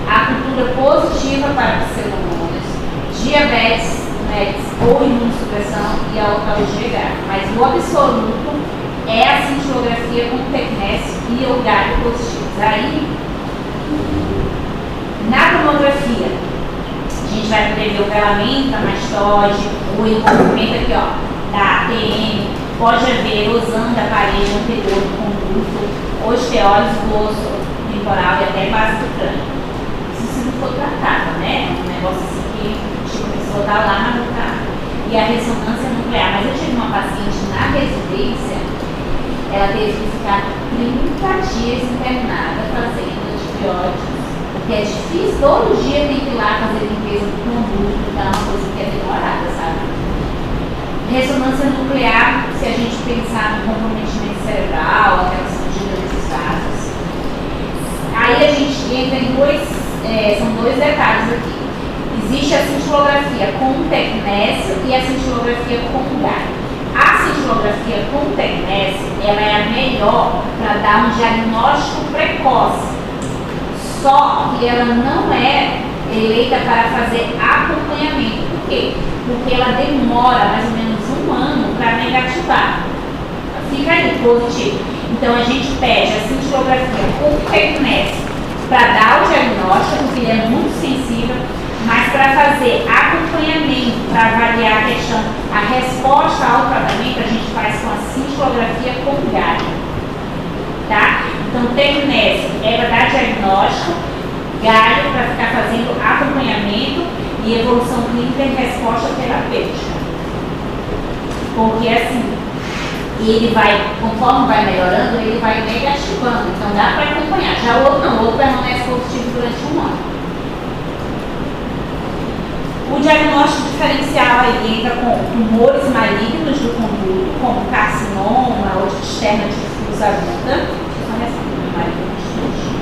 A cultura positiva para pseudomonas. Diabetes ou imunossupressão e a otalgia grave. Mas no absoluto é a cintilografia com tecnésio e o galho positivos. Aí, na tomografia, a gente vai poder ver o velamento da mastoide, o envolvimento aqui, ó, da ATM, pode haver erosão da parede anterior do conduto, osteólise do osso temporal e até base do crânio. Isso se não for tratado, né? Um negócio assim que tipo, a pessoa tá lá, mas não tá. E a ressonância nuclear. Mas eu tive uma paciente na residência, ela teve que ficar 30 dias internada fazendo antibióticos. Porque é difícil, todo dia tem que ir lá fazer limpeza do conduto, então é uma coisa que é demorada, sabe? Ressonância nuclear, se a gente pensar no comprometimento cerebral, alteração de grandes vasos. Aí a gente entra em são dois detalhes aqui. Existe a cintilografia com tecnésio e a cintilografia com galho. A cintilografia com tecnésio, ela é a melhor para dar um diagnóstico precoce. Só que ela não é eleita para fazer acompanhamento. Por quê? Porque ela demora mais ou menos 1 ano para negativar. Fica aí, positivo. Então a gente pede a cintilografia com tecnésio para dar o diagnóstico, porque ele é muito sensível, mas para fazer acompanhamento, para avaliar a questão, a resposta ao tratamento, a gente faz com a cintilografia com galho. Tá? Então, tecnésio é para dar diagnóstico, galho para ficar fazendo acompanhamento e evolução clínica e resposta terapêutica. Porque assim, ele vai, conforme vai melhorando, ele vai negativando. Então dá para acompanhar. Já o outro não, o outro permanece positivo durante 1 ano. O diagnóstico diferencial aí entra com tumores malignos do conduto, como carcinoma ou externa difusa aguda. Deixa eu só responder mais um instante.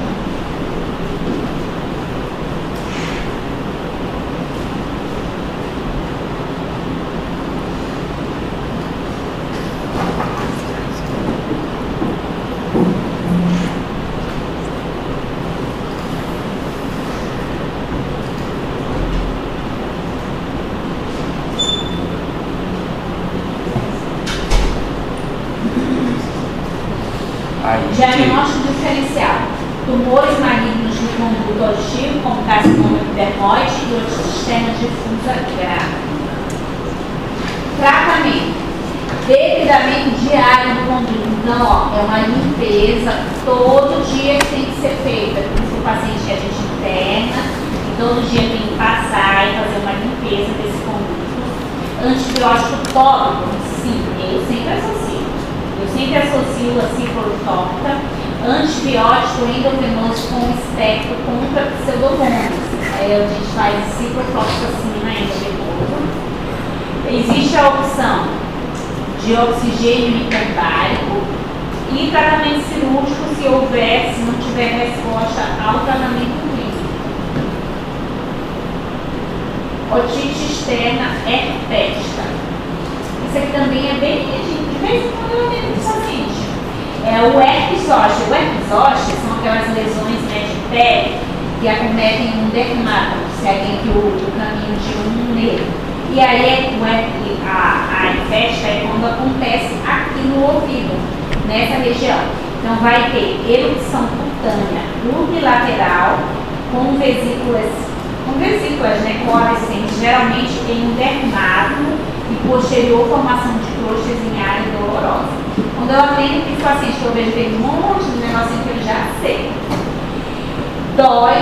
Diagnóstico diferencial. Tumores malignos do conduto auditivo, como carcinoma epidermoide e oticistema difusa grave. Tratamento. Debridamento diário do conduto. Então, ó, é uma limpeza todo dia que tem que ser feita. Se o paciente é gente interna, e todo dia tem que passar e fazer uma limpeza desse conduto. Antibiótico tópico, sim, eu sempre associo. Eu sempre associo a ciprofloxacina, antibiótico endovenoso com espectro contra pseudomonas. Aí a gente faz ciprofloxacina endovenosa. Existe a opção de oxigênio hiperbárico e tratamento cirúrgico se houver, se não tiver resposta ao tratamento clínico. Otite externa herpética. Isso aqui também é bem de vez em quando eu tenho esse paciente. É o herpes zoster. O herpes zoster são aquelas lesões, né, de pele que acometem um dermato, seguem aqui o caminho de um nervo. E aí a infesta é quando acontece aqui no ouvido, nessa região. Então vai ter erupção cutânea unilateral com vesículas né, coalescentes, geralmente em um dermato e posterior formação de crostas em área dolorosa. Quando eu atendo esse paciente que eu vejo tem um monte de negocinho que eu já sei. Dói,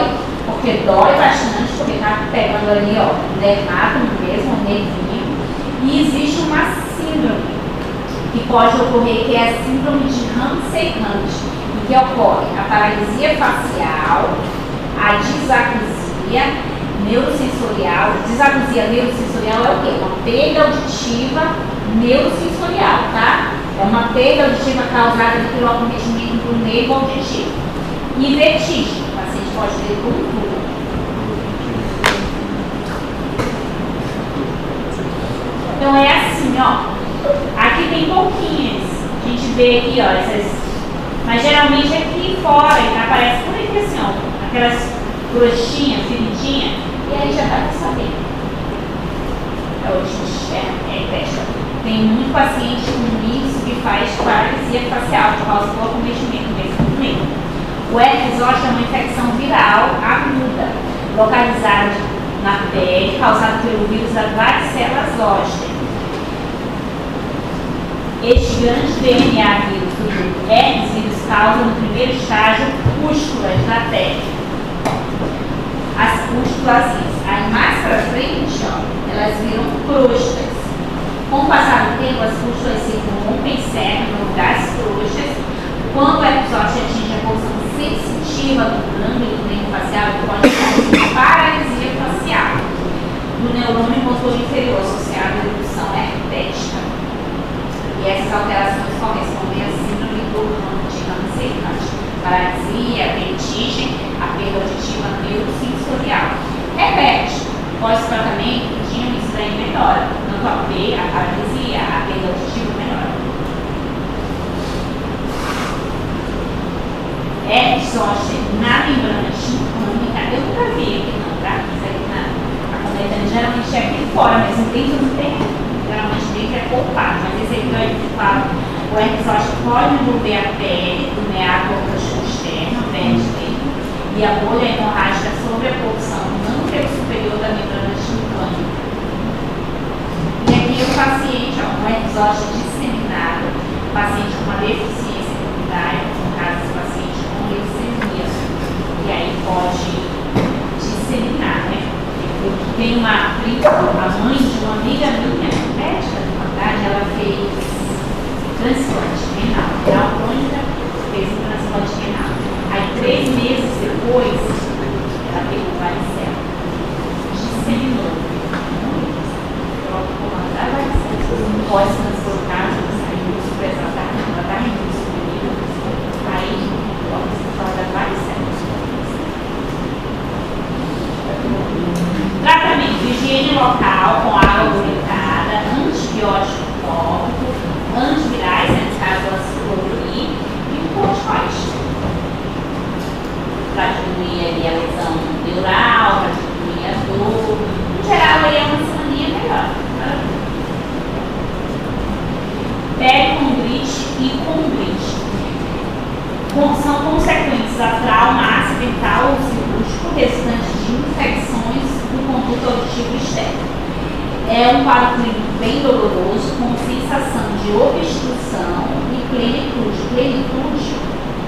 porque dói bastante, porque está pegando ali, ó, o dermato mesmo, o nervinho. E existe uma síndrome que pode ocorrer, que é a síndrome de Ramsay-Hunt, em que ocorre a paralisia facial, a disacusia neurosensorial. Disacusia neurosensorial é o quê? Uma perda auditiva neurosensorial, tá? É uma perda auditiva causada pelo acometimento do nervo auditivo. E vertigem, o paciente pode ter tontura. Então é assim, ó. Aqui tem pouquinhas. A gente vê aqui, ó, essas. Mas geralmente aqui fora, aparece por aqui assim, ó. Aquelas crostinhas, feridinhas. E aí já dá para saber. É o externo, é testa. Tem muito paciente com isso que faz paralisia facial por causa do acometimento desse movimento. O herpes zoster é uma infecção viral aguda, localizada na pele, causada pelo vírus da varicela zoster. Este grande DNA vírus do grupo herpes vírus causa no primeiro estágio pústulas na pele. As pústulas, aí mais para frente, ó, elas viram crostas. Com o passar do tempo, as pústulas se rompem e servem no lugar das crostas. Quando o herpes zoster atinge a porção sensitiva do gânglio do nervo facial, ele pode causar paralisia facial do neurônio motor inferior associado à erupção herpética. E essas alterações correspondem à síndrome do Huntington, paralisia, vertigem, a perda auditiva neurosensorial. Repete, pós-tratamento, isso daí melhora. Tanto a paralisia, a perda auditiva melhora. Herpes zoster na membrana timpânica, eu nunca vi aqui não, tá? Isso aqui a coletânea geralmente é aqui fora, mas dentro não tem. Geralmente dentro é poupado, mas esse aqui vai fala. O herpes zoster pode envolver a pele do meato externo, e a bolha hemorrágica sobre a porção âncora superior da membrana timpânica. E aqui o paciente, ó, um herpes zoster disseminado, paciente com uma deficiência imunitária, no caso esse paciente com leucemia, e aí pode disseminar, né? Eu tenho uma prima, a mãe de uma amiga minha, médica de faculdade, ela fez transplante renal, renal crônica, fez um transplante renal. Aí 3 meses depois, ela pegou varicela, disseminou. Colocou uma da varicela, pode transportar, saiu do tratamento, aí coloca essa fora da varicela. Tratamento: higiene local com água lubrificada, antibiótico tópico, antivirais, nesse caso a ciclosporina, e corticoide. Para diminuir ali a lesão neural, para diminuir a dor. Em geral, aí é uma semaninha melhor. Pericondrite e condrite são consequências a trauma acidental ou cirúrgico resultante de infecções do conduto auditivo externo. É um quadro clínico bem doloroso, com sensação de obstrução e plenitude. Plenitude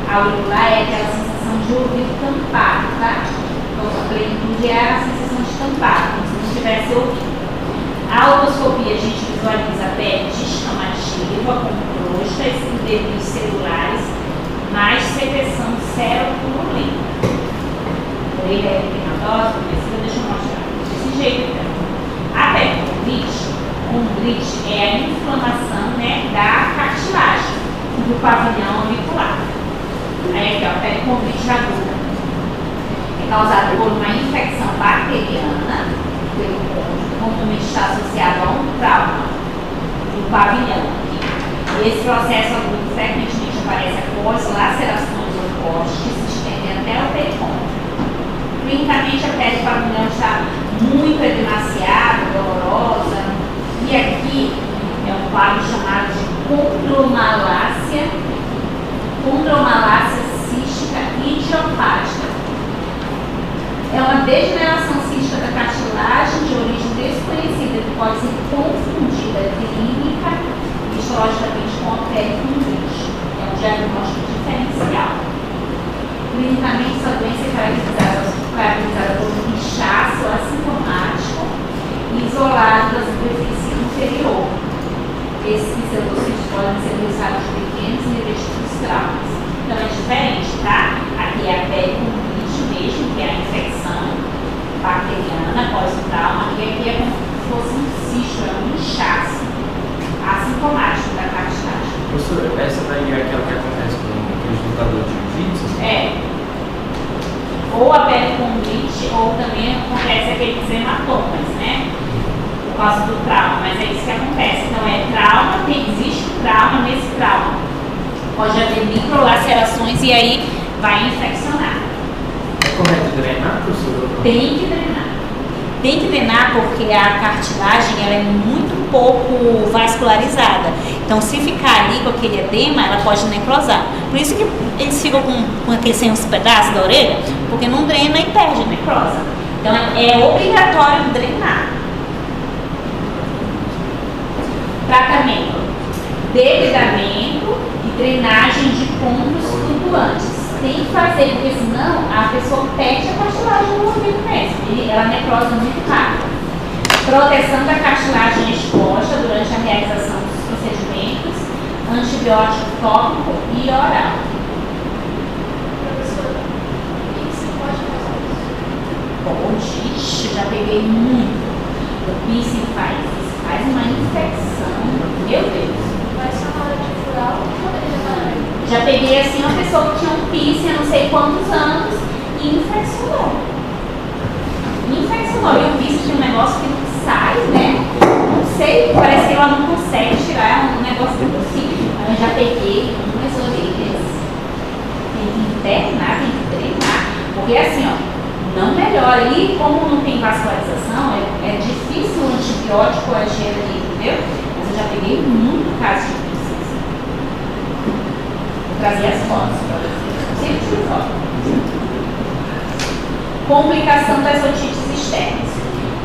auricular é aquela sensação de ouvido tampado, tá? Então, a plenitude é a sensação de tampado, como se não estivesse ouvindo. A otoscopia, a gente visualiza a pele descamativa, com crostas e debris celulares, mais secreção serotolina. Orelha epigmentosa, deixa eu mostrar. Desse jeito, então. A pericondrite é a inflamação, né, da cartilagem do pavilhão auricular. Aí aqui, ó, pericondrite aguda. É causada por uma infecção bacteriana pelo cônjuge, comumente está associado a um trauma do pavilhão. Esse processo agudo frequentemente aparece após lacerações ou cortes que se estendem até o pericôndrio. Clinicamente, a pele do pavilhão está muito edemaciada, dolorosa, e aqui é um quadro chamado de condromalácia cística idiopática. É uma degeneração cística da cartilagem de origem desconhecida que pode ser confundida clínica e histologicamente com a pericondrite. É um diagnóstico diferencial. Clinicamente, essa doença é caracterizada por um inchaço assintomático isolado da superfície inferior. Esses pseudocístios podem ser resultados de pequenos e revestidos traumas. Então é diferente, tá? Aqui é a pericondrite mesmo, que é a infecção bacteriana após o trauma, e aqui é como se fosse um cisto, é um inchaço assintomático da cartilagem. Professor, essa daí é aquela que acontece com os lutadores de jiu-jitsu? É. Ou a pericondrite, ou também acontece aqueles hematomas, né? Por causa do trauma, mas é isso que acontece. Então é trauma, existe um trauma nesse trauma. Pode haver microlacerações e aí vai infeccionar. É correto drenar, professor? Tem que drenar. Tem que drenar porque a cartilagem ela é muito pouco vascularizada. Então, se ficar ali com aquele edema, ela pode necrosar. Por isso que eles ficam com aquele sem os pedaços da orelha, porque não drena e perde, necrosa. Então, é obrigatório drenar. Tratamento: debridamento e drenagem de pontos flutuantes. Tem que fazer, porque senão a pessoa perde a cartilagem do ouvido mesmo. Ela necrosa muito rápido. Proteção da cartilagem exposta durante a realização dos procedimentos. Antibiótico tópico e oral. Professora, o que você pode causar isso? Pode, já peguei muito. O piercing faz uma infecção. Meu Deus. Mas só na hora de furar ou poderia levar? Já peguei assim uma pessoa que tinha um piercing há não sei quantos anos e infeccionou. Infeccionou. E o piercing tinha um negócio que não sai, né? Não sei, parece que ela não consegue tirar, é um negócio impossível. Eu já peguei umas orelhas. Tem que internar, tem que treinar. Porque assim, ó, não melhora. E como não tem vascularização, é difícil o antibiótico agir ali, entendeu? Mas eu já peguei muito caso de piercing. Trazer as fotos para vocês. Sempre tiro foto. Complicação das otites externas.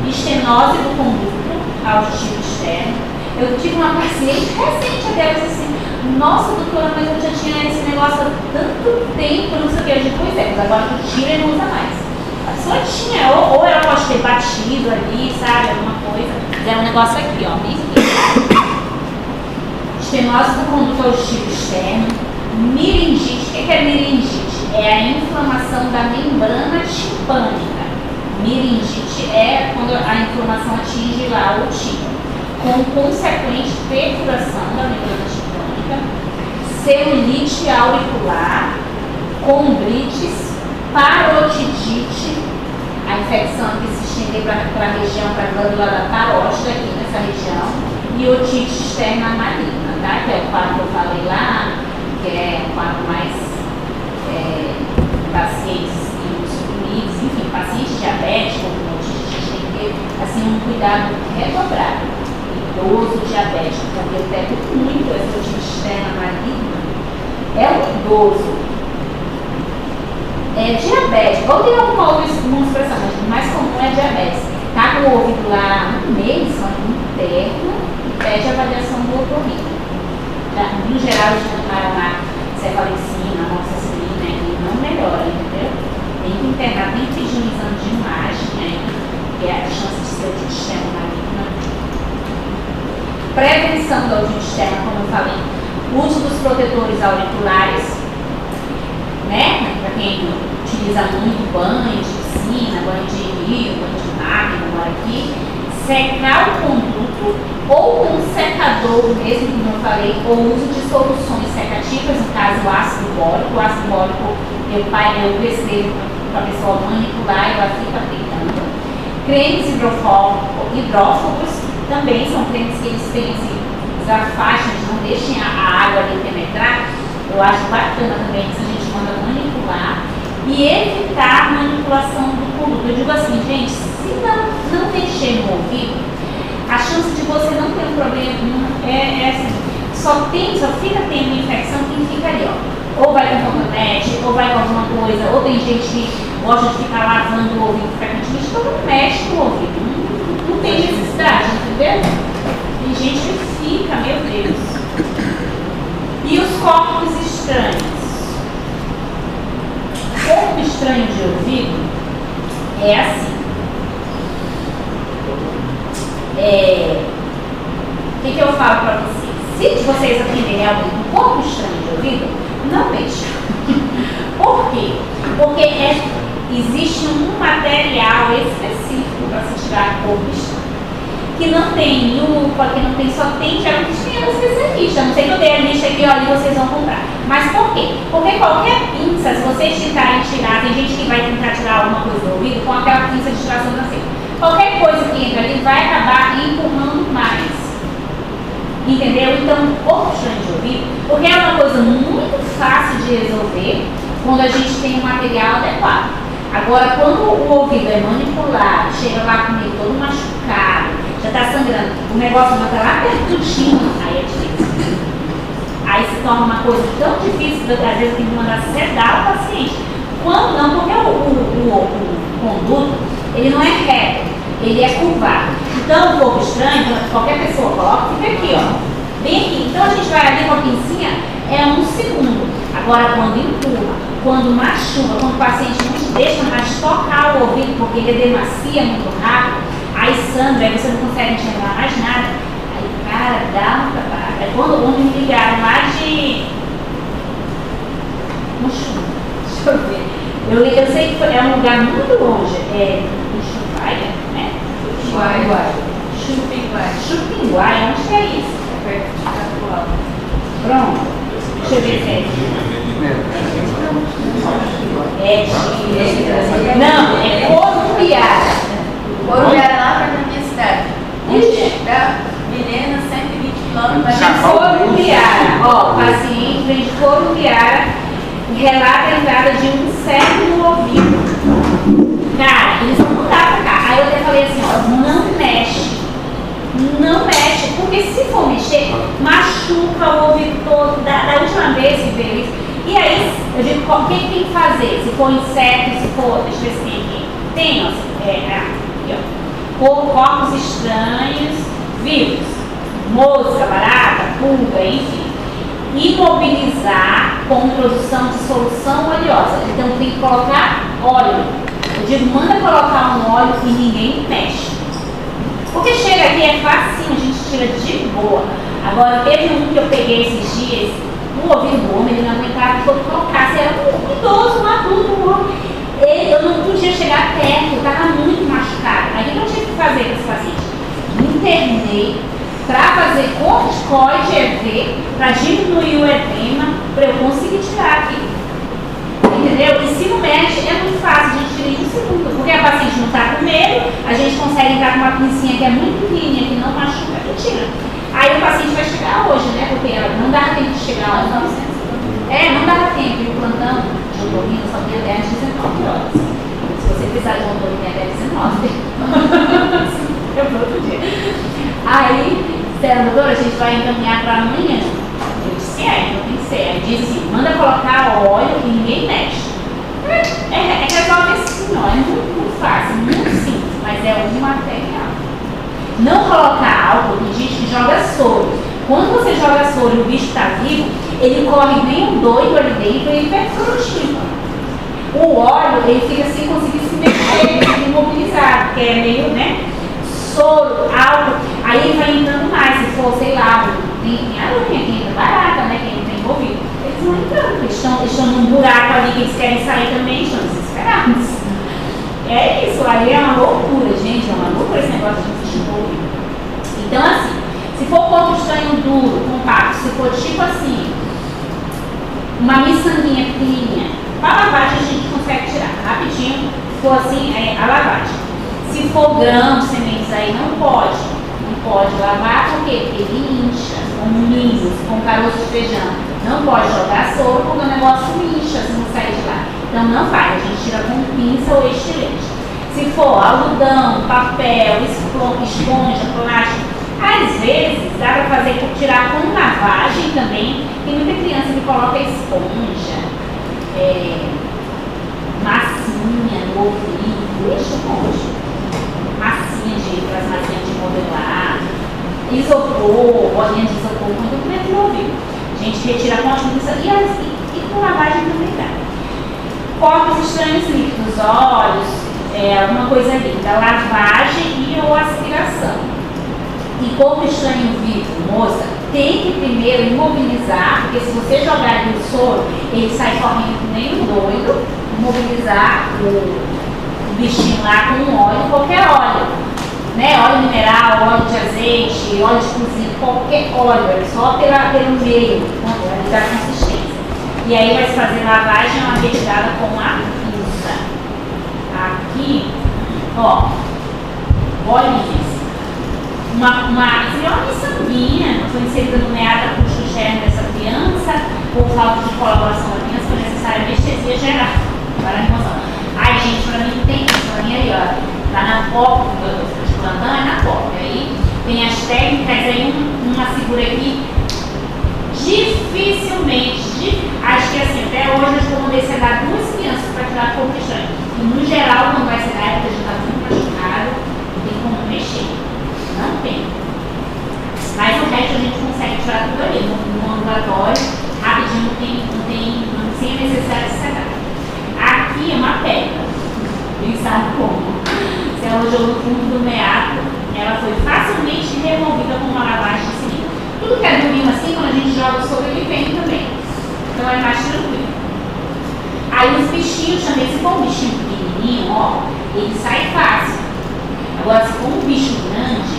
Estenose do conduto auditivo externo. Eu tive uma paciente recente até, eu disse assim, nossa doutora, mas eu já tinha esse negócio há tanto tempo, não sei o que. Eu disse, pois é, mas agora tu tira e não usa mais. A pessoa tinha, ou ela pode ter batido ali, sabe, alguma coisa. É um negócio aqui, ó, bem aqui. Estenose do conduto auditivo externo. Miringite. O que é miringite? É a inflamação da membrana timpânica. Miringite é quando a inflamação atinge lá o tímpano, com consequente perfuração da membrana timpânica, celulite auricular, condrites, parotidite, a infecção que se estender para a região, para a glândula da parótida, aqui nessa região, e otite externa maligna, tá? Que é o quadro que eu falei lá, que é o quadro mais pacientes imunossuprimidos, enfim, pacientes diabéticos, com otite, a gente tem que ter assim, um cuidado redobrado. Idoso diabético, porque eu pego muito essa otite externa maligna. É um idoso, é diabético, ou tem alguma outra expressão, mas o mais comum é diabetes. Tá com o ouvido lá um mês, só interna, e pede avaliação do otorrino. No geral, eles tomaram lá cefalecina, amoxicilina, e não melhora, entendeu? Tem que internar, tem que pedir um exame de imagem aí, que é a chance de ser otite externa maligna. Prevenção da otite externa, como eu falei, uso dos protetores auriculares, né? Para quem utiliza muito banho de piscina, banho de rio, banho de mar, como mora aqui, secar o conduto ou com um secador mesmo, como eu falei, ou uso de soluções secativas, no caso o ácido bórico. O ácido bórico eu prescrevo para a pessoa manipular e ela fica aplicando. Cremes hidrófobos também são cremes que eles têm os afaixos, não deixem a água ali penetrar. Eu acho bacana também que a gente manda manipular e evitar a manipulação do conduto. Eu digo assim, gente, se não mexer no ouvido, a chance de você não ter um problema é assim, só fica tendo infecção quem fica ali, ó. Ou vai com cotonete, ou vai com alguma coisa, ou tem gente que gosta de ficar lavando o ouvido frequentemente, todo mundo mexe no ouvido. Não tem necessidade, entendeu? Tem gente que fica, meu Deus. E os corpos estranhos? Corpo estranho de ouvido é assim. O que eu falo para vocês? Se vocês aprenderem algo com corpo estranho de ouvido, não mexam. Por quê? Porque existe um material específico para se tirar corpo estranho. Que não tem lupa, que não tem só tem, geralmente tem um especialista. Não sei que eu dei a lista aqui, olha, vocês vão comprar. Mas por quê? Porque qualquer pinça, se vocês tentarem tirar, tem gente que vai tentar tirar alguma coisa do ouvido com aquela pinça de extração nascente. Qualquer coisa que entra ali vai acabar empurrando mais. Entendeu? Então, corpo estranho de ouvido, porque é uma coisa muito fácil de resolver quando a gente tem um material adequado. Agora, quando o ouvido é manipulado, chega lá com ele todo machucado, já está sangrando, o negócio vai estar lá perto do chino, aí é difícil. Aí se torna uma coisa tão difícil, às vezes tem que mandar sedar o paciente. Quando não, porque o conduto, ele não é reto, ele é curvado. Então o corpo estranho, qualquer pessoa coloca, fica aqui, ó, bem aqui. Então a gente vai ali com a pincinha, é 1 segundo. Agora quando empurra, quando machuca, quando o paciente não te deixa mais tocar o ouvido, porque ele demacia muito rápido, aí sangra, aí você não consegue enxergar mais nada, aí cara, dá uma trabalho. É quando me ligaram lá de Muxum, deixa eu ver. Eu sei que é um lugar muito longe, é Chupaia, né? Chupinguai, onde que é isso? É perto de Catuaba. Pronto, deixa eu ver se é. Não, é Corumbiara. Corumbiara é lá perto da minha cidade. Onde? Da Milena, 120 quilômetros. Corumbiara. Ó, o paciente vem de Corumbiara e relata a entrada de um inseto no ouvido. Cara, eles vão mudar pra cá. Aí eu até falei assim, ó, não mexe. Não mexe, porque se for mexer, machuca o ouvido todo. Da última vez que veio isso. E aí, eu digo, o que tem que fazer? Se for inseto, se for, deixa eu ver se tem aqui. Tem, ó, aqui, ó. Corpos estranhos, vírus, mosca, barata, pulga, enfim. Imobilizar com produção de solução oleosa. Então tem que colocar óleo. Eu digo, manda colocar um óleo e ninguém mexe. Porque chega aqui é facinho, a gente tira de boa. Agora teve um que eu peguei esses dias, o ouvido do homem, ele não aguentava que eu colocasse, era um idoso, um adulto, um homem. Eu não podia chegar perto, eu estava muito machucado. Aí o que eu tive que fazer com esse paciente? Me internei para fazer corticoide EV, para diminuir o edema, para eu conseguir tirar aqui. Entendeu? E se não mexe, é muito fácil, a gente tira em 1 segundo. Porque a paciente não está com medo, a gente consegue entrar com uma pincinha que é muito pequenininha, que não machuca, e tira. Aí o paciente vai chegar hoje, né? Porque não dá tempo de chegar lá. Não dá tempo. E o plantão de otorrino só tem até às 19 horas. Se você precisar de um otorrino até 19, eu vou outro dia. Aí, doutora, a gente vai encaminhar para amanhã. Eu disse, então tem que ser. Aí disse, manda colocar óleo e ninguém mexe. Resolve assim, ó, é muito fácil, muito simples, mas é um material. Não colocar álcool, tem gente que joga soro. Quando você joga soro e o bicho está vivo, ele corre bem um doido ali dentro e ele perfura o tímpano. O óleo, ele fica sem conseguir se mexer, ele fica imobilizado, porque é meio, né? Soro, álcool, aí ele vai entrando mais, se for, sei lá, tem aranha que entra barata, né? Que entra envolvido. Eles vão entrando, eles estão num buraco ali que eles querem sair também, estão desesperados. É isso, ali é uma loucura, gente, é uma loucura esse negócio de envolver. Então, assim, se for corpo estranho duro, compacto, se for tipo assim, uma miçanguinha pequenininha, para a lavagem a gente consegue tirar rapidinho, se for assim, a lavagem. Se for grãos, sementes aí, não pode lavar, porque ele incha, com milho, com caroço de feijão. Não pode jogar soro, porque o negócio incha se não sair de lá. Então não faz, a gente tira com pinça ou estilete. Se for algodão, papel, esponja, plástico, às vezes dá para fazer, tirar com lavagem também. Tem muita criança que coloca esponja, massinha no ouvido, deixa um monte. As massinhas de modelar, isopor, bolinha de isopor, muito medo no ouvido. A gente retira com a pinça e com lavagem também dá. Corpos estranhos líquidos, olhos, alguma coisa ali, da lavagem e ou aspiração. E corpo estranho vivo, moça, tem que primeiro imobilizar, porque se você jogar ali o soro, ele sai correndo que nem um doido, imobilizar o bichinho lá com um óleo, qualquer óleo, né? Óleo mineral, óleo de azeite, óleo de cozinha, qualquer óleo, só pelo meio, da consistência. E aí vai se fazer lavagem, uma retirada com a pinça. Aqui, ó, bolinhas. Uma miçanguinha foi inserida no meada custo germe dessa criança, por falta de colaboração da criança, foi necessária anestesia geral para a remoção. Ai, gente, pra mim tem isso, pra mim aí, ó, tá na POP, de plantão é na POP. Aí tem as técnicas sabe como. Se ela alojou no fundo do meato, ela foi facilmente removida com uma lavagem de cilindro. Tudo que é do rio assim, quando a gente joga sobre ele, vem também. Então é mais tranquilo. Aí os bichinhos também, se for um bichinho pequenininho, ó, ele sai fácil. Agora, se for um bicho grande,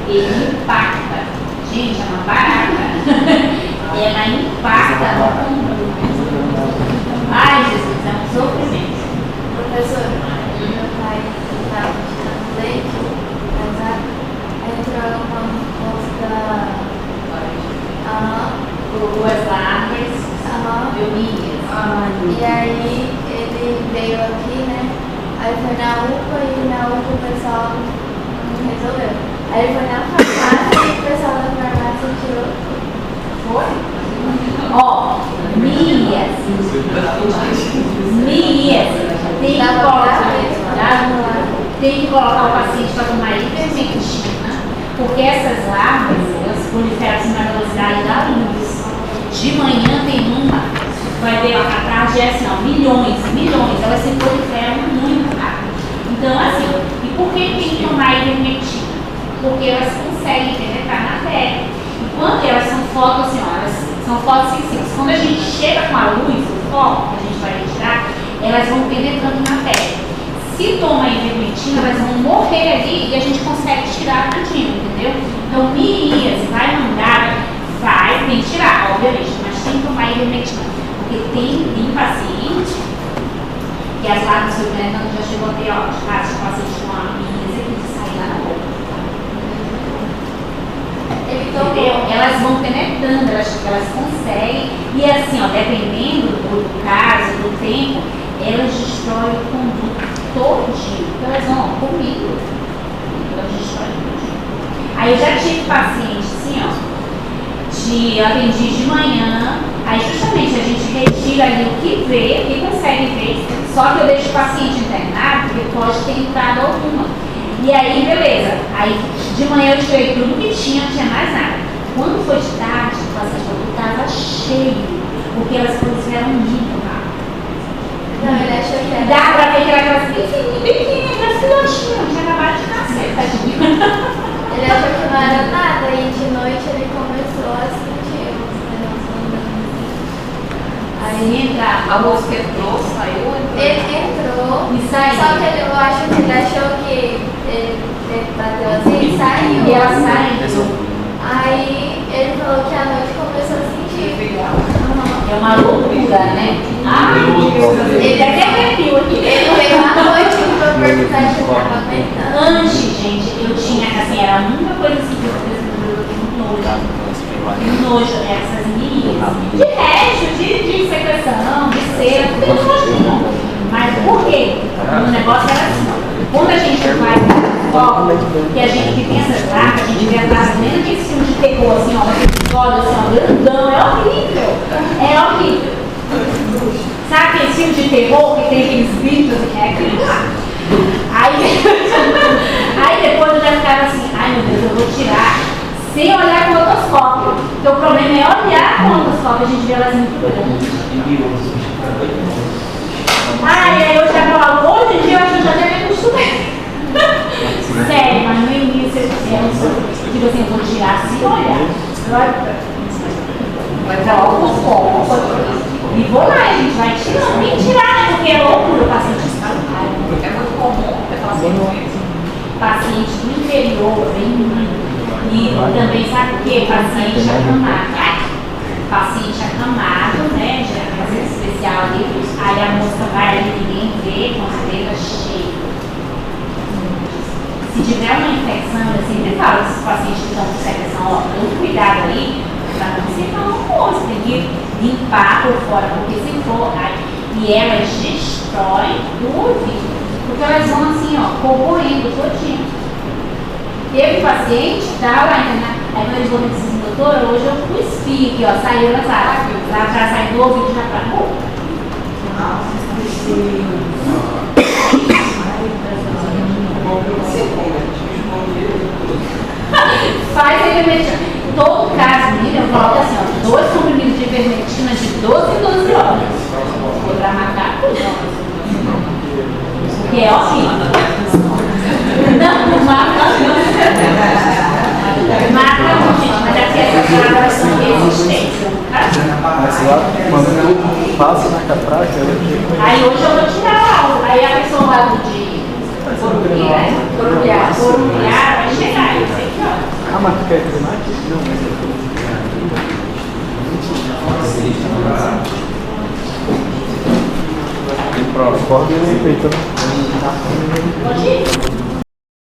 ele impacta. Gente, é uma barata. Ela impacta no fundo. Ai, Jesus, é um sofrimento. Professor, meu pai estava tirando leite, casado, aí entrou uma moça Duas larvas, biomídias. e aí ele veio aqui, né? Aí foi na UPA e na UPA o pessoal não resolveu. Aí ele foi na farmácia e o pessoal da farmácia tirou. Foi? Ó, míase. Tem que colocar o paciente para tomar ivermectina, porque essas larvas, elas proliferam na velocidade da luz. De manhã tem uma, vai ver a tarde é assim, ó, milhões, elas se proliferam muito rápido. Então, assim, e por que tem que tomar ivermectina? Porque elas conseguem penetrar na pele. E quando elas são são fotossensíveis. Quando a gente chega com a luz, o foco que a gente vai retirar, elas vão penetrando na pele. Se toma ivermectina, elas vão morrer ali e a gente consegue tirar tudinho, entendeu? Então, miríase, vai mandar, tem que tirar, obviamente, mas tem que tomar ivermectina. Porque tem paciente que as larvas se penetram, já chegou a ter, ó, casos de paciente com a miríase que sai lá na boca. Entendeu? Elas vão penetrando, elas conseguem, e assim, ó, dependendo do caso, do tempo, elas destroem o conduto todinho. Então elas vão comigo, elas destroem todinho. Aí eu já tive paciente assim, ó, eu atendi de manhã, aí justamente a gente retira ali o que vê, o que consegue ver, só que eu deixo o paciente internado, porque pode ter entrado alguma. E aí, beleza. Aí, de manhã eu tirei tudo que tinha, não tinha mais nada. Quando foi de tarde, o paciente estava cheio, porque elas proliferam muito rápido. Não, ele achou que era. Dá pra ver que era aquelas pequenininhas, aquelas filhotinhas, tinha acabado de nascer, tadinho. Ele achou que não era nada e de noite ele começou a sentir uns negócios andando. Aí entra, A mosca entrou, saiu, Ele entrou, e sai. só que eu acho que ele achou que ele bateu assim e saiu. E ela sai. Aí ele falou que à noite começou a sentir. É uma loucura, né? Ai, Deus. Ele até arrepio aqui. Ele veio à noite pra perguntar se estava aguentando. Antes, gente, eu tinha, assim, era a única coisa assim que eu tenho nojo, essas miríades. De resto, de secreção, de cera, tudo tem nojo não. Mas por quê? O negócio era assim, ó. Quando a gente vai foco, que a gente tem essas larvas, a gente vê as larvas nem naquele filme de terror, assim, ó, aquele olhos assim, ó, grandão, é horrível. É horrível. Sabe aquele filme de terror que tem aqueles bichos, é aquilo lá. Aí depois eu já ficava assim, ai meu Deus, eu vou tirar sem olhar com o otoscópio. Porque o problema é olhar com o otoscópio, a gente vê elas muito grandes. Aí eu já falava, hoje em dia eu acho que eu já me acostumei. Sério, mas no início eu digo assim, eu vou tirar sem olhar. Vai dar o otoscópio. E vou lá, a gente vai tirando. Nem tirar, né? Porque é loucura o paciente estar. É muito comum Paciente do interior, bem. E também sabe o que? Paciente acamado. Paciente acamado, né? Já é uma especial ali. Aí a moça vai ali, ninguém vê, com as veias cheias. Se tiver uma infecção, eu sempre falo, esses pacientes que estão com secreção, ó, todo cuidado aí, para não secar o rosto, tem que limpar por fora, porque se for, e elas destroem o ouvido, porque elas vão assim, ó, corroendo todinho. Teve paciente, tá lá, aí quando eles vão dizer assim, doutora, hoje eu cuspi aqui, ó, saiu na sala, lá já sai do ouvido já pra boca. Faz a ivermectina. Todo caso, eu coloco assim, ó, 2 comprimidos de ivermectina de 12 em 12 horas. Vou pra matar tudo. Que é horrível. Não mata não. Mata não, gente, mas aqui essas palavras são resistentes. Mas lá, quando passa na catraca, ela fica. Aí hoje eu vou tirar a aula. Aí a pessoa lá de Corumpiara vai chegar, eu sei que horas. Ah, mas tu quer treinar aqui? Não, mas eu tô. Tem prova. Pode ir, feito. Pode ir.